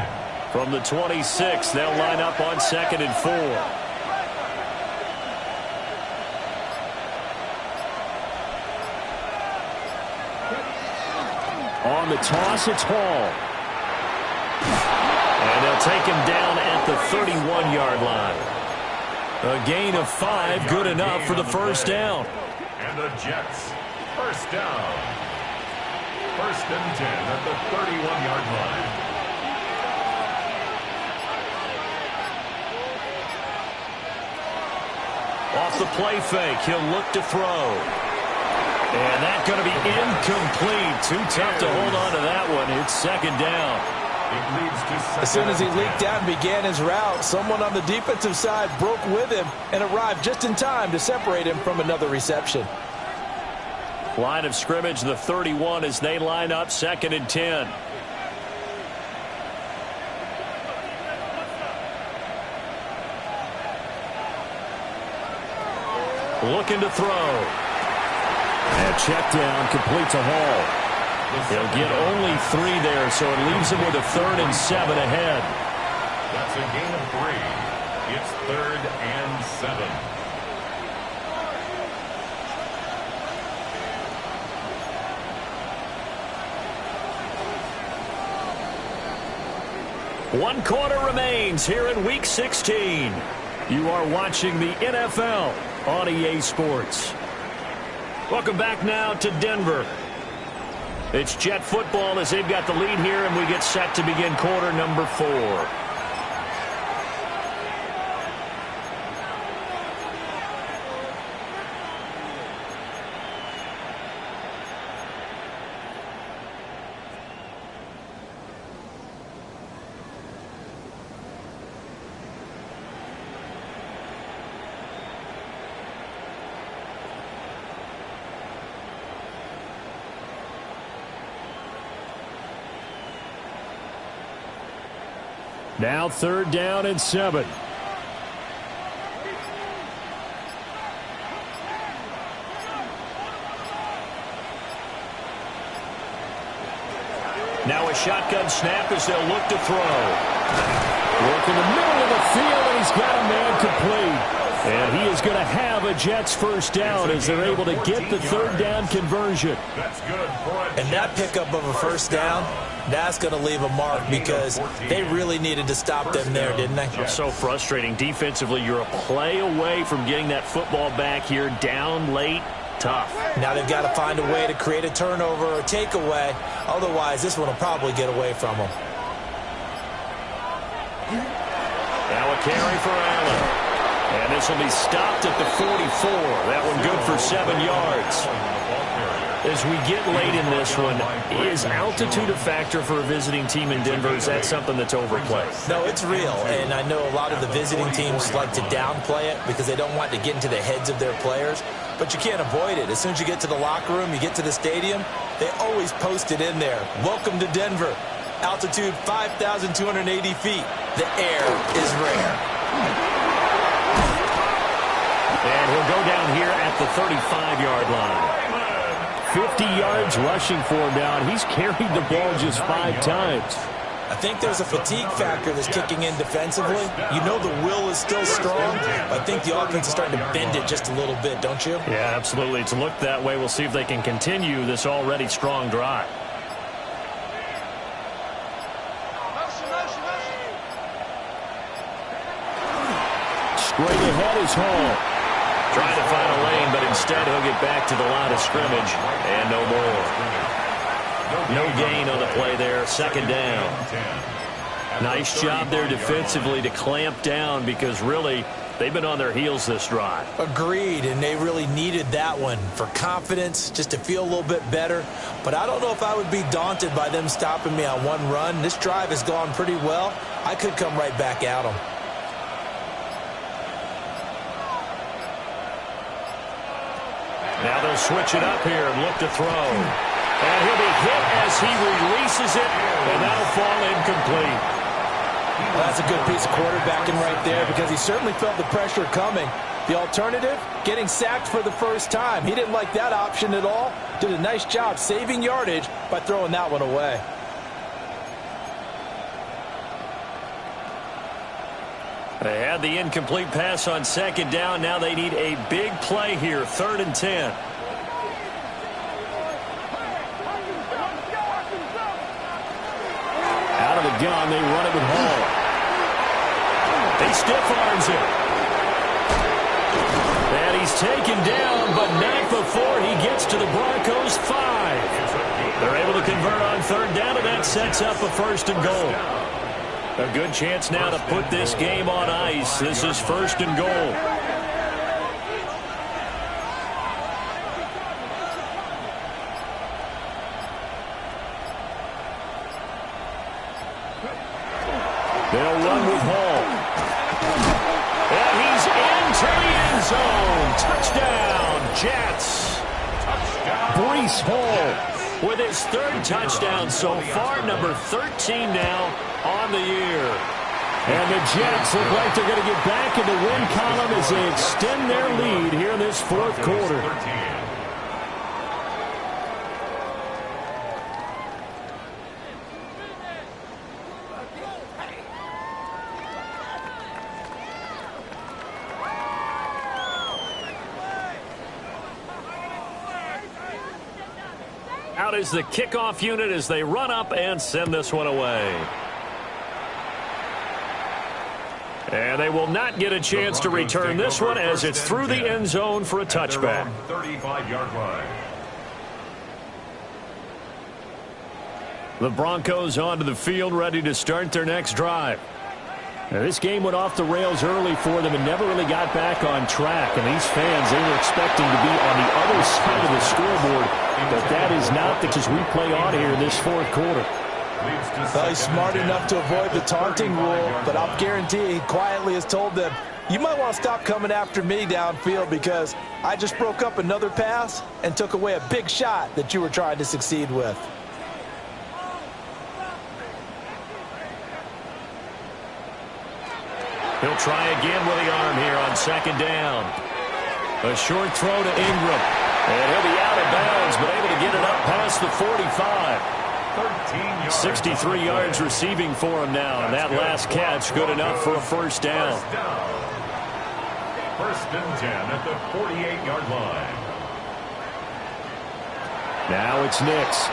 From the 26, they'll line up on 2nd and 4. On the toss, it's Hall. And they'll take him down at the 31-yard line. A gain of 5, good enough for the first down. And the Jets, first down. 1st and 10 at the 31-yard line. Off the play fake, he'll look to throw. And that's going to be incomplete. Too tough to hold on to that one. It's 2nd down. As soon as he leaked out and began his route, someone on the defensive side broke with him and arrived just in time to separate him from another reception. Line of scrimmage, the 31 as they line up 2nd and 10. Looking to throw. And check down, complete to Hall. He'll get only 3 there, so it leaves him with a 3rd and 7 ahead. That's a gain of It's 3rd and 7. One quarter remains here in Week 16. You are watching the NFL on EA Sports. Welcome back now to Denver. It's Jet football as they've got the lead here, and we get set to begin quarter number 4. Now 3rd down and 7. Now a shotgun snap as they'll look to throw. Work in the middle of the field, and he's got a man complete. And he is going to have a Jets first down as they're able to get the 3rd down conversion. That's good for a And that pickup of a first down, that's going to leave a mark because they really needed to stop them there, didn't they? It's so frustrating. Defensively, you're a play away from getting that football back here down late. Tough. Now they've got to find a way to create a turnover or takeaway. Otherwise, this one will probably get away from them. Now a carry for Allen. And this will be stopped at the 44. That one good for 7 yards. As we get late in this one, is altitude a factor for a visiting team in Denver? Is that something that's overplayed? No, it's real. And I know a lot of the visiting teams like to downplay it because they don't want to get into the heads of their players. But you can't avoid it. As soon as you get to the locker room, you get to the stadium, they always post it in there. Welcome to Denver. Altitude 5,280 feet. The air is rare. And he'll go down here at the 35-yard line. 50 yards rushing for him now. He's carried the ball just 5 times. I think there's a fatigue factor that's kicking in defensively. You know the will is still strong, but I think the offense is starting to bend it just a little bit, don't you? Yeah, absolutely. It's looked that way. We'll see if they can continue this already strong drive. Straight ahead is Hall. Trying to find a lane, but instead he'll get back to the line of scrimmage and no more. No gain on the play there. 2nd down. Nice job there defensively to clamp down because really they've been on their heels this drive. Agreed, and they really needed that one for confidence, just to feel a little bit better. But I don't know if I would be daunted by them stopping me on one run. This drive has gone pretty well. I could come right back at them. Now they'll switch it up here and look to throw. And he'll be hit as he releases it, and that'll fall incomplete. Well, that's a good piece of quarterbacking right there because he certainly felt the pressure coming. The alternative, getting sacked for the first time. He didn't like that option at all. Did a nice job saving yardage by throwing that one away. They had the incomplete pass on 2nd down. Now they need a big play here, 3rd and 10. Out of the gun, they run it with Hall. He stiff arms it. And he's taken down, but not before he gets to the Broncos' 5. They're able to convert on 3rd down, and that sets up a 1st and goal. A good chance now to put this game on ice. This is 1st and goal. They'll run with Hall. And he's into the end zone. Touchdown, Jets. Breece Hall with his 3rd touchdown so far, number 13 now on the year. And the Jets look like they're going to get back in the win column as they extend their lead here in this 4th quarter. Out is the kickoff unit as they run up and send this one away. And they will not get a chance to return this one as it's through the end zone for a touchback. 35-yard line. The Broncos onto the field, ready to start their next drive. Now, this game went off the rails early for them and never really got back on track. And these fans, they were expecting to be on the other side of the scoreboard. But that is not the case. We play on here in this fourth quarter. Well, he's smart enough to avoid the taunting rule, but I'll guarantee he quietly has told them, you might want to stop coming after me downfield because I just broke up another pass and took away a big shot that you were trying to succeed with. He'll try again with the arm here on second down. A short throw to Ingram. And he'll be out of bounds, but able to get it up past the 45. 63 yards receiving for him now. And that last catch good enough for a first down. First and 10 at the 48-yard line. Now it's Nix.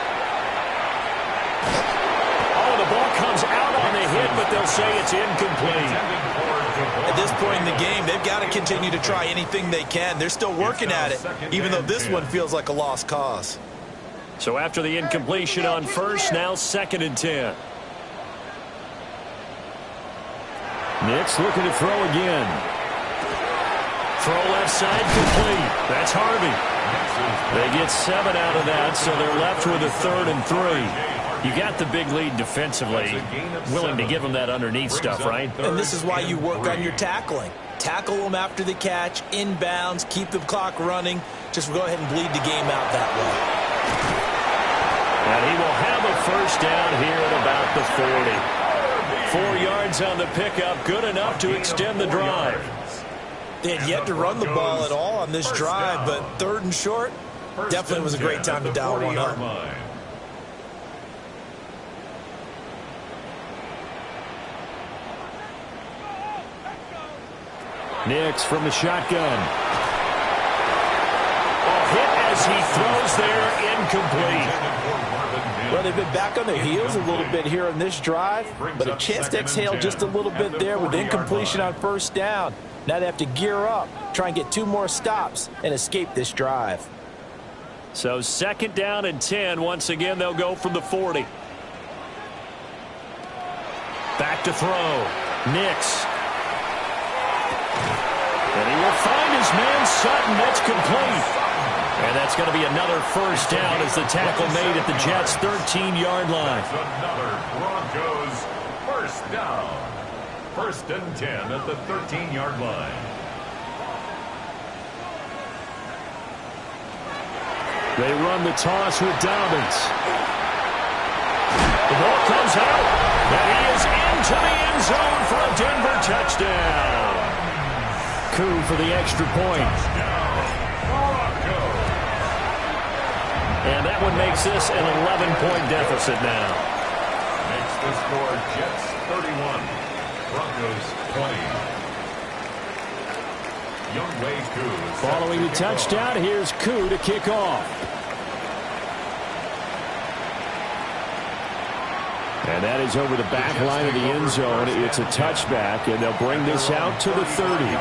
Oh, the ball comes out on the hit, but they'll say it's incomplete. At this point in the game, they've got to continue to try anything they can. They're still working at it, even though this one feels like a lost cause. So after the incompletion on first, now second and 10. Nix looking to throw again. Throw left side complete. That's Harvey. They get 7 out of that, so they're left with a 3rd and 3. You got the big lead defensively, willing to give them that underneath stuff, right? And this is why you work on your tackling. Tackle them after the catch, inbounds, keep the clock running. Just go ahead and bleed the game out that way. And he will have a first down here at about the 40. 4 yards on the pickup, good enough to extend the drive. They had yet to run the ball at all on this drive, but 3rd and short, definitely was a great time to dial one up. Nix from the shotgun. Hit as he throws there, incomplete. Well, they've been back on their heels a little bit here on this drive, but a chance to exhale just a little bit there with incompletion on first down. Now they have to gear up, try and get 2 more stops, and escape this drive. So second down and 10. Once again, they'll go from the 40. Back to throw. Nix. And he will find his man Sutton. That's complete. And that's going to be another first down as the tackle made at the Jets' 13-yard line. That's another Broncos first down. First and 10 at the 13-yard line. They run the toss with Dobbins. The ball comes out, and he is into the end zone for a Denver touchdown. Coup for the extra point. And that one makes this an 11-point deficit now. Makes the score Jets 31, Broncos 20. Y2. Following the touchdown, here's Coup to kick off. And that is over the back line of the end zone. It's a touchback, and they'll bring this out to the 30.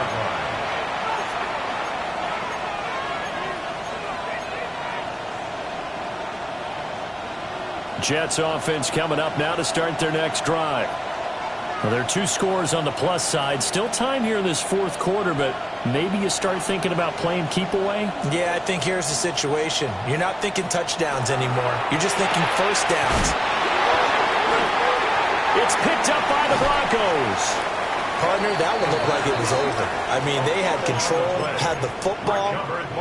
Jets offense coming up now to start their next drive. Well, there are 2 scores on the plus side. Still time here in this fourth quarter, but maybe you start thinking about playing keep away? Yeah, I think here's the situation. You're not thinking touchdowns anymore. You're just thinking first downs. It's picked up by the Broncos. Partner, that one looked like it was over. I mean, they had control, had the football,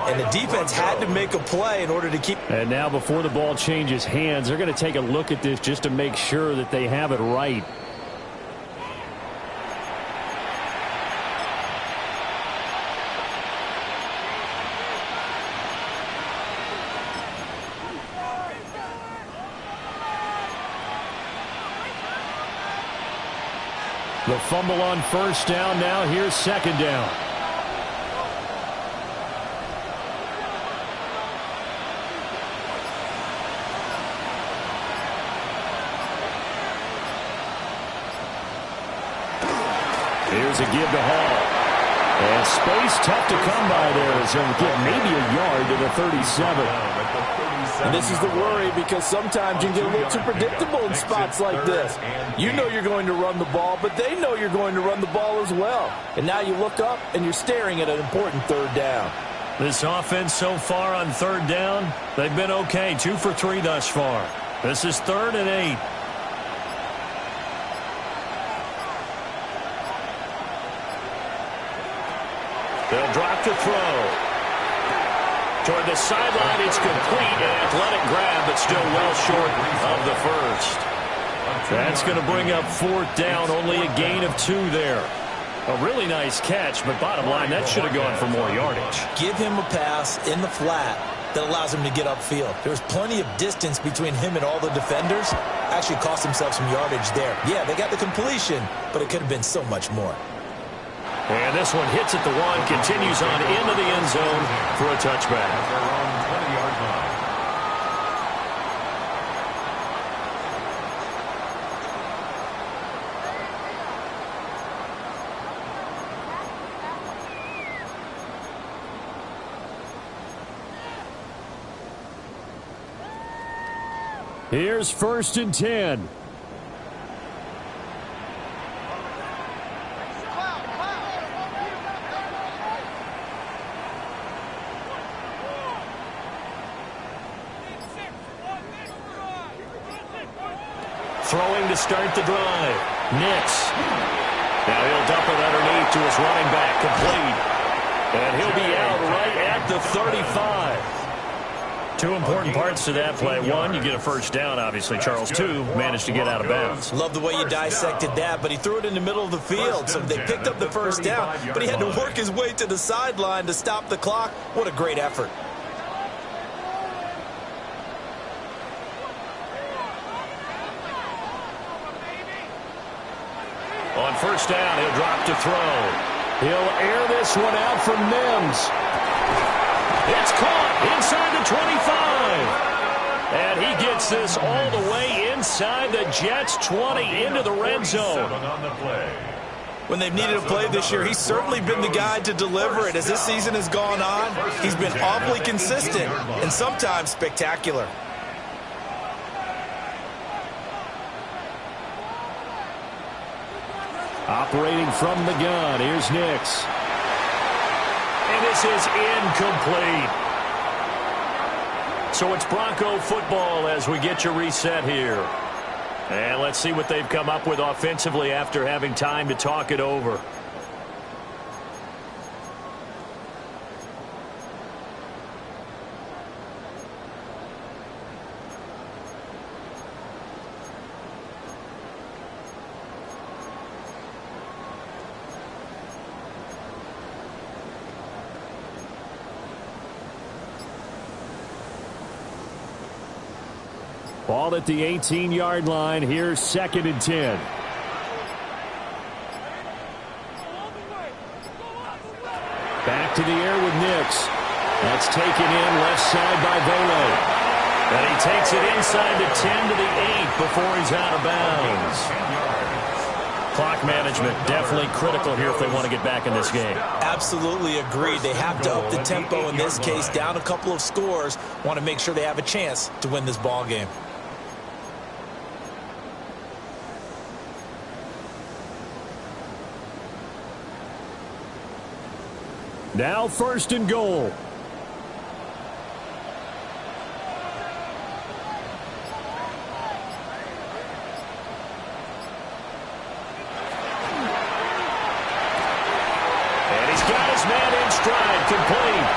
and the defense had to make a play in order to keep. And now before the ball changes hands, they're going to take a look at this just to make sure that they have it right. The fumble on first down. Now here's second down. Here's a give to Hall. And space tough to come by there as he'll get maybe a yard to the 37. And this is the worry because sometimes you can get a little too predictable in spots like this. You know you're going to run the ball, but they know you're going to run the ball as well. And now you look up and you're staring at an important third down. This offense so far on third down, they've been okay. 2 for 3 thus far. This is 3rd and 8. They'll drop to throw. Toward the sideline, it's complete. An athletic grab, but still well short of the first. That's going to bring up 4th down. Only a gain of 2 there. A really nice catch, but bottom line, that should have gone for more yardage. Give him a pass in the flat that allows him to get upfield. There's plenty of distance between him and all the defenders. Actually cost himself some yardage there. Yeah, they got the completion, but it could have been so much more. And this one hits at the 1, continues on into the end zone for a touchback. Here's 1st and 10. Throwing to start the drive. Nix. Now he'll dump it underneath to his running back. Complete. And he'll be out right at the 35. 2 important parts to that play. 1, you get a first down, obviously. Charles, 2, managed to get out of bounds. Love the way you dissected that, but he threw it in the middle of the field. So they picked up the first down, but he had to work his way to the sideline to stop the clock. What a great effort. On first down, he'll drop to throw. He'll air this one out from Mims. It's caught inside the 25. And he gets this all the way inside the Jets' 20 into the red zone. When they've needed a play this year, he's certainly been the guy to deliver it. As this season has gone on, he's been awfully consistent and sometimes spectacular. Operating from the gun, here's Nix. And this is incomplete. So it's Bronco football as we get you reset here. And let's see what they've come up with offensively after having time to talk it over. Ball at the 18-yard line. Here's 2nd and 10. Back to the air with Nix. That's taken in left side by Vele. And he takes it inside the 10 to the 8 before he's out of bounds. Clock management definitely critical here if they want to get back in this game. Absolutely agreed. They have to up the tempo in this case, down a couple of scores. Want to make sure they have a chance to win this ball game. Now 1st and goal. Stride complete.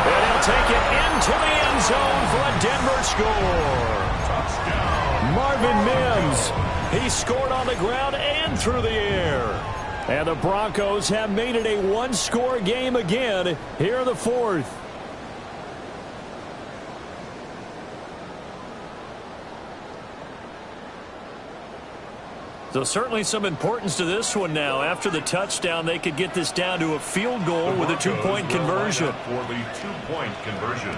And he'll take it into the end zone for a Denver score. Marvin Mims. He scored on the ground and through the air. And the Broncos have made it a one-score game again here in the 4th. So certainly some importance to this one now. After the touchdown, they could get this down to a field goal with a 2-point conversion. For the 2-point conversion.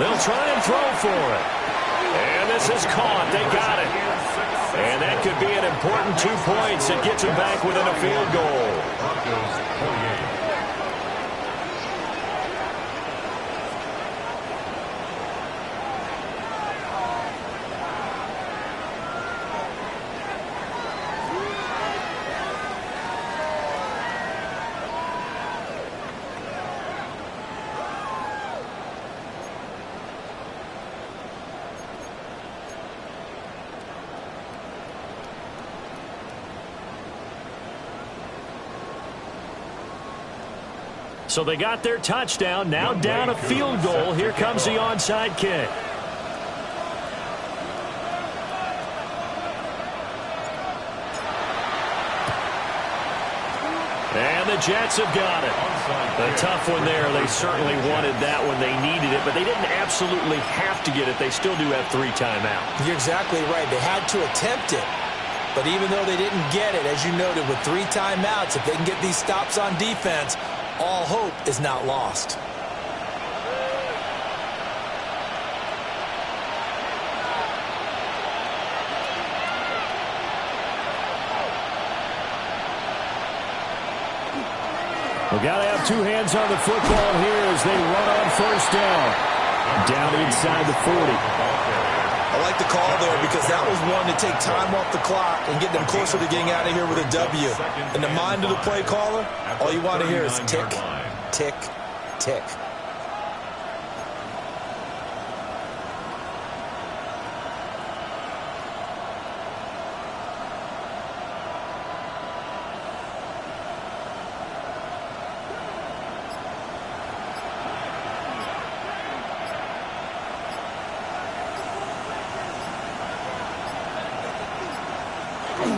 They'll try and throw for it. And this is caught. They got it. And that could be an important 2 points. It gets him back within a field goal. Broncos 48. So they got their touchdown. Now down a field goal. Here comes the onside kick. And the Jets have got it. A tough one there. They certainly wanted that when they needed it, but they didn't absolutely have to get it. They still do have 3 timeouts. You're exactly right. They had to attempt it. But even though they didn't get it, as you noted, with 3 timeouts, if they can get these stops on defense, all hope is not lost. We got to have 2 hands on the football here as they run on first down. Down inside the 40. I like the call there because that was one to take time off the clock and get them closer to getting out of here with a W. In the mind of the play caller, all you want to hear is tick, tick, tick.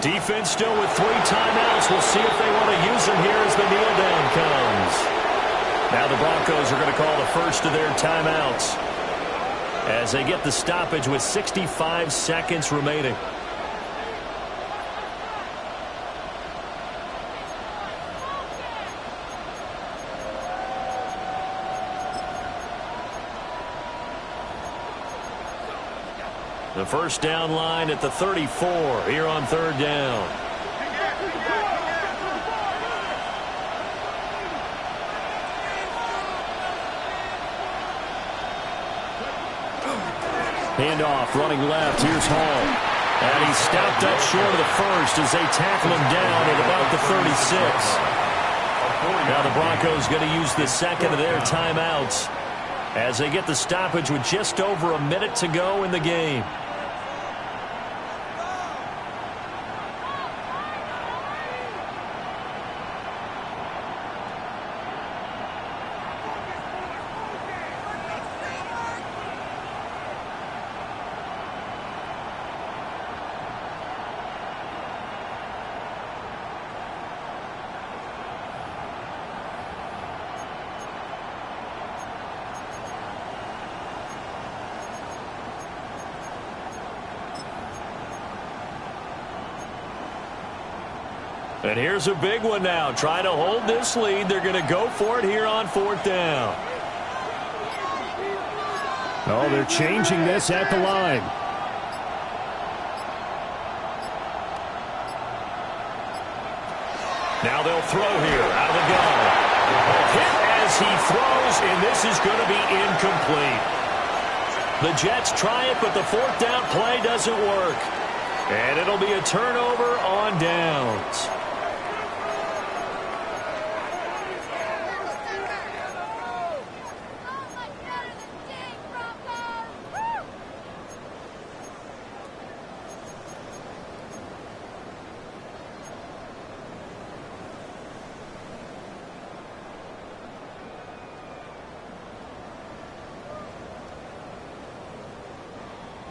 Defense still with 3 timeouts. We'll see if they want to use them here as the kneel down comes. Now the Broncos are going to call the first of their timeouts as they get the stoppage with 65 seconds remaining. The first down line at the 34 here on third down. Handoff, running left. Here's Hall. And he's stopped up short of the first as they tackle him down at about the 36. Now the Broncos going to use the second of their timeouts as they get the stoppage with just over a minute to go in the game. And here's a big one now. Trying to hold this lead. They're going to go for it here on fourth down. Oh, they're changing this at the line. Now they'll throw here out of the gun. Hit as he throws, and this is going to be incomplete. The Jets try it, but the fourth down play doesn't work. And it'll be a turnover on downs.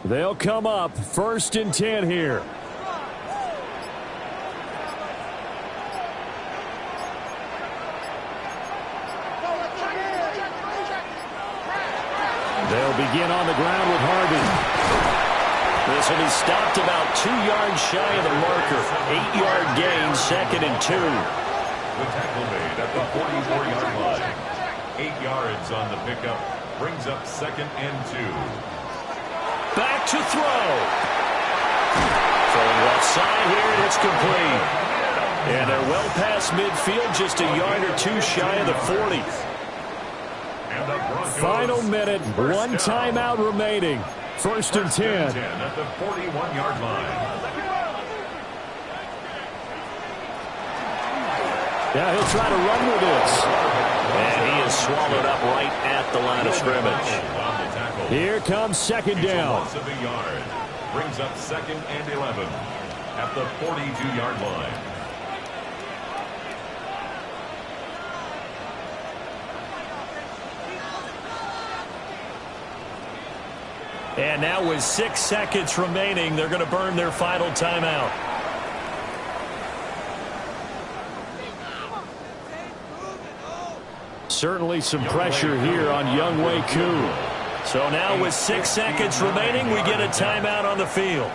They'll come up first and 10 here. They'll begin on the ground with Harvey. This will be stopped about 2 yards shy of the marker. 8-yard gain, 2nd and 2. The tackle made at the 44-yard line. 8 yards on the pickup. Brings up 2nd and 2. Back to throw. Throwing left side here, and it's complete. And they're well past midfield, just a yard or two shy of the 40. Final minute, one timeout remaining. First and 10. At the 41-yard line. Yeah, he'll try to run with this. And he is swallowed up right at the line of scrimmage. Here comes second down. Loss of a yard. Brings up second and 11 at the 42-yard line. And now with 6 seconds remaining, they're going to burn their final timeout. Certainly some pressure here on Y2. So now with 6 seconds remaining, we get a timeout on the field.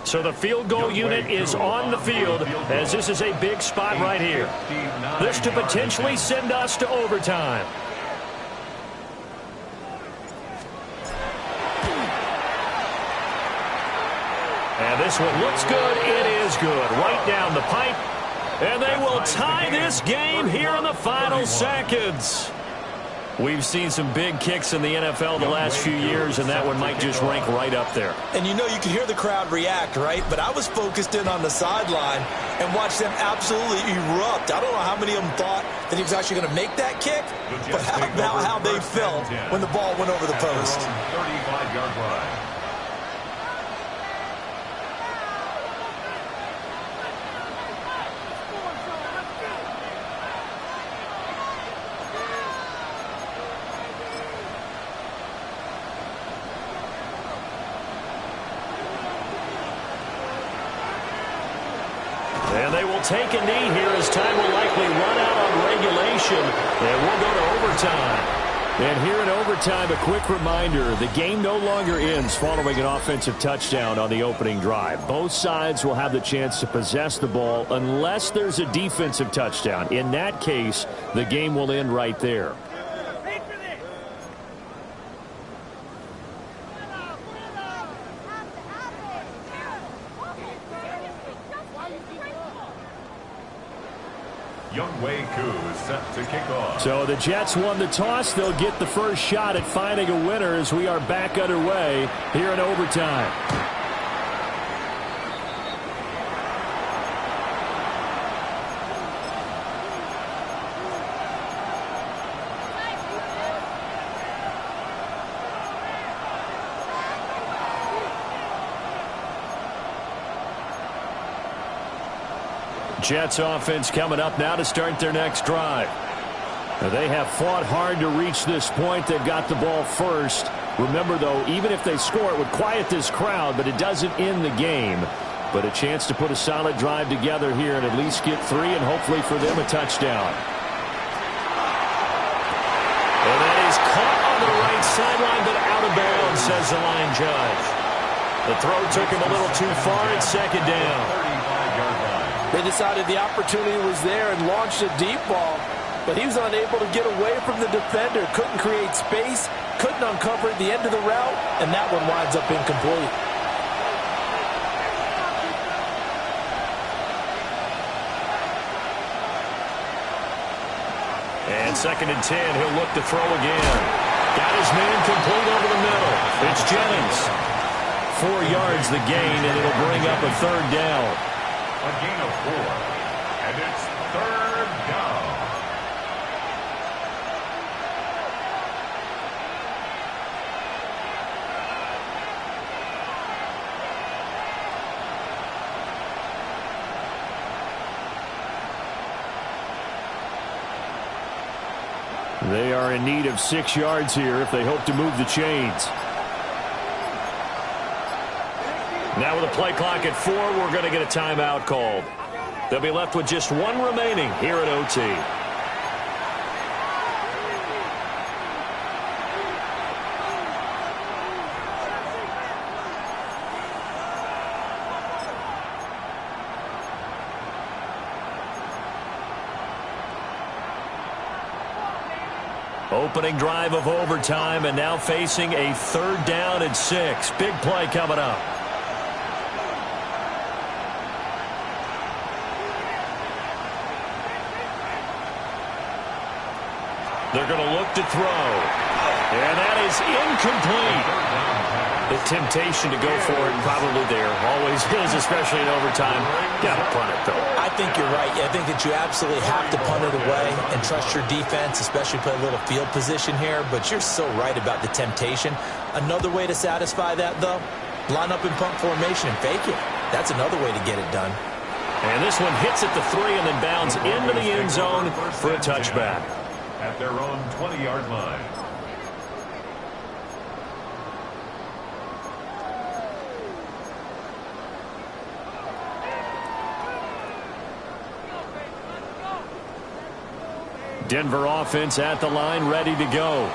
So the field goal unit is on the field, as this is a big spot right here. This to potentially send us to overtime. And this one looks good. It is good. Right down the pipe. And they will tie this game here in the final seconds. We've seen some big kicks in the NFL the last few years, and that one might just rank right up there. And you know, you can hear the crowd react, right? But I was focused in on the sideline and watched them absolutely erupt. I don't know how many of them thought that he was actually going to make that kick, but how about how they felt when the ball went over the post? 35-yard line. And they will take a knee here as time will likely run out on regulation. And we'll go to overtime. And here in overtime, a quick reminder, the game no longer ends following an offensive touchdown on the opening drive. Both sides will have the chance to possess the ball unless there's a defensive touchdown. In that case, the game will end right there. Y2 is set to kick off. So the Jets won the toss. They'll get the first shot at finding a winner as we are back underway here in overtime. Jets offense coming up now to start their next drive. Now, they have fought hard to reach this point. They've got the ball first. Remember, though, even if they score, it would quiet this crowd, but it doesn't end the game. But a chance to put a solid drive together here and at least get 3 and hopefully for them a touchdown. And that is caught on the right sideline, but out of bounds, says the line judge. The throw took him a little too far. It's second down. 35-yard line. They decided the opportunity was there and launched a deep ball, but he was unable to get away from the defender, couldn't create space, couldn't uncover at the end of the route, and that one winds up incomplete. And second and 10, he'll look to throw again. Got his man complete over the middle. It's Jennings. 4 yards the gain, and it'll bring up a third down. A gain of 4. And it's third down. They are in need of 6 yards here if they hope to move the chains. Now with a play clock at 4, we're going to get a timeout called. They'll be left with just 1 remaining here at OT. Opening drive of overtime, and now facing a 3rd down and 6. Big play coming up. They're going to look to throw. And that is incomplete. The temptation to go for it probably there. Always is, especially in overtime. Got to punt it, though. I think you're right. I think that you absolutely have to punt it away and trust your defense, especially play a little field position here. But you're so right about the temptation. Another way to satisfy that, though, line up in punt formation and fake it. That's another way to get it done. And this one hits at the 3 and then bounds into the end zone for a touchback. At their own 20-yard line. Denver offense at the line, ready to go.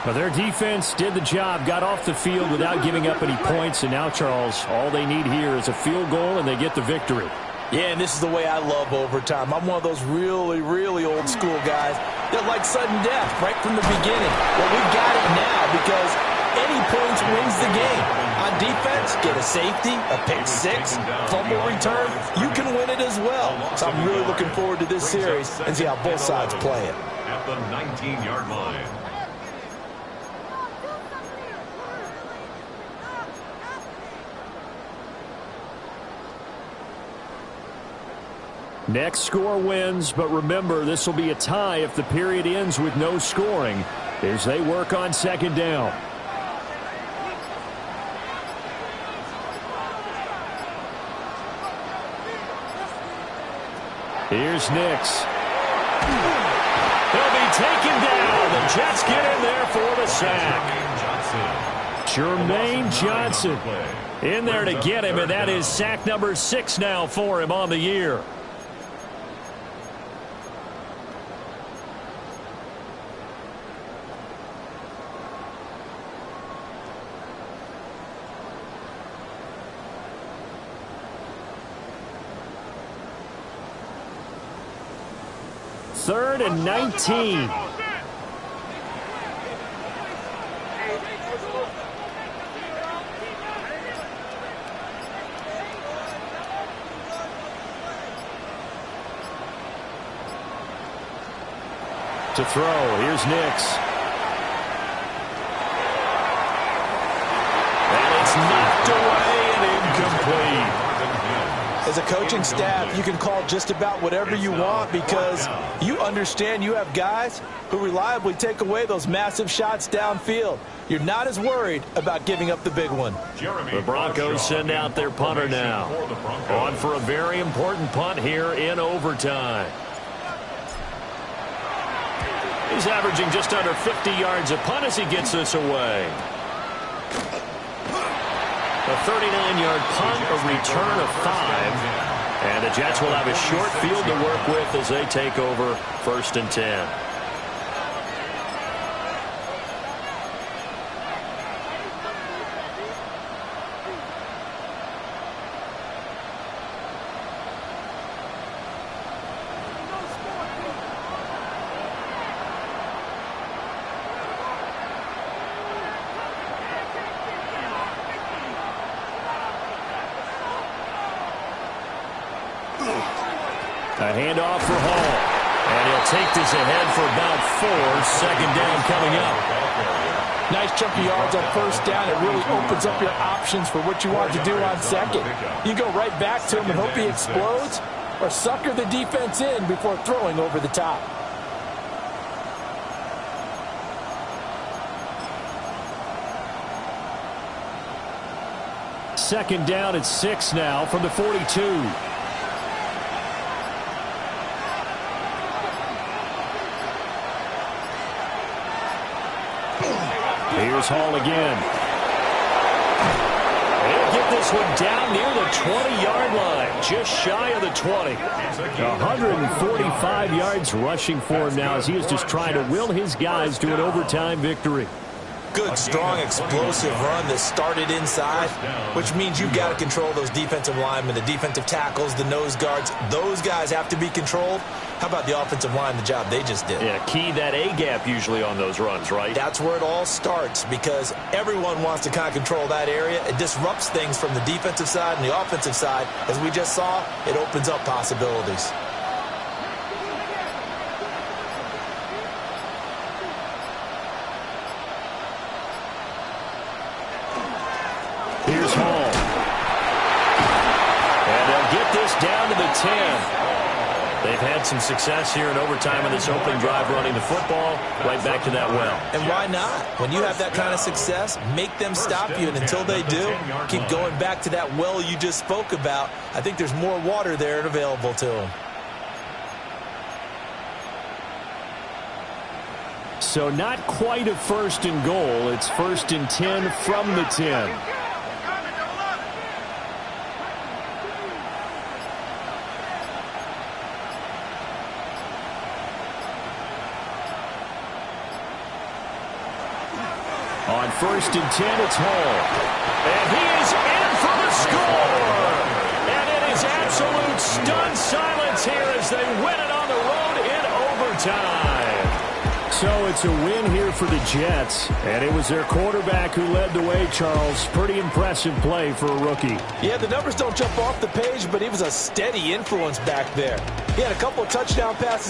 Well, their defense did the job, got off the field without giving up any points, and now, Charles, all they need here is a field goal, and they get the victory. Yeah, and this is the way I love overtime. I'm one of those really, really old school guys that like sudden death right from the beginning. Well, we've got it now because any points wins the game. On defense, get a safety, a pick 6, fumble return, you can win it as well. So I'm really looking forward to this series and see how both sides play it. At the 19-yard line. Next score wins, but remember, this will be a tie if the period ends with no scoring as they work on 2nd down. Here's Nix. He'll be taken down. The Jets get in there for the sack. Jermaine Johnson In there to get him, and that is sack number 6 now for him on the year. Third and 19. To throw, here's Nix. And it's knocked away and incomplete. As a coaching staff, you can call just about whatever you want because you understand you have guys who reliably take away those massive shots downfield. You're not as worried about giving up the big one. The Broncos send out their punter now. On for a very important punt here in overtime. He's averaging just under 50 yards a punt as he gets this away. A 39-yard punt, a return of 5. And the Jets will have a short field to work with as they take over 1st and 10. A handoff for Hall. And he'll take this ahead for about 4. 2nd down coming up. Nice chunk of yards on 1st down. It really opens up your options for what you want to do on 2nd. You go right back to him and hope he explodes, or sucker the defense in before throwing over the top. Second down at 6 now from the 42. Here's Hall again. He'll get this one down near the 20-yard line, just shy of the 20. 145 yards rushing for him now as he is just trying to will his guys to an overtime victory. good, strong, explosive run that started inside, which means you've got to control those defensive linemen, the defensive tackles, the nose guards. Those guys have to be controlled. How about the offensive line, the job they just did? Yeah, key that A-gap usually on those runs, right? That's where it all starts because everyone wants to kind of control that area. It disrupts things from the defensive side and the offensive side. As we just saw, it opens up possibilities. Here's Hall. And they'll get this down to the 10. They've had some success here in overtime on this opening drive running the football right back to that well. And why not? When you have that kind of success, make them stop you, and until they do, keep going back to that well you just spoke about. I think there's more water there and available to them. So not quite a 1st and goal. It's 1st and 10 from the 10. On 1st and 10, it's Hall. And he is in for the score. And it is absolute stunned silence here as they win it on the road in overtime. So it's a win here for the Jets. And it was their quarterback who led the way, Charles. Pretty impressive play for a rookie. Yeah, the numbers don't jump off the page, but he was a steady influence back there. He had a couple of touchdown passes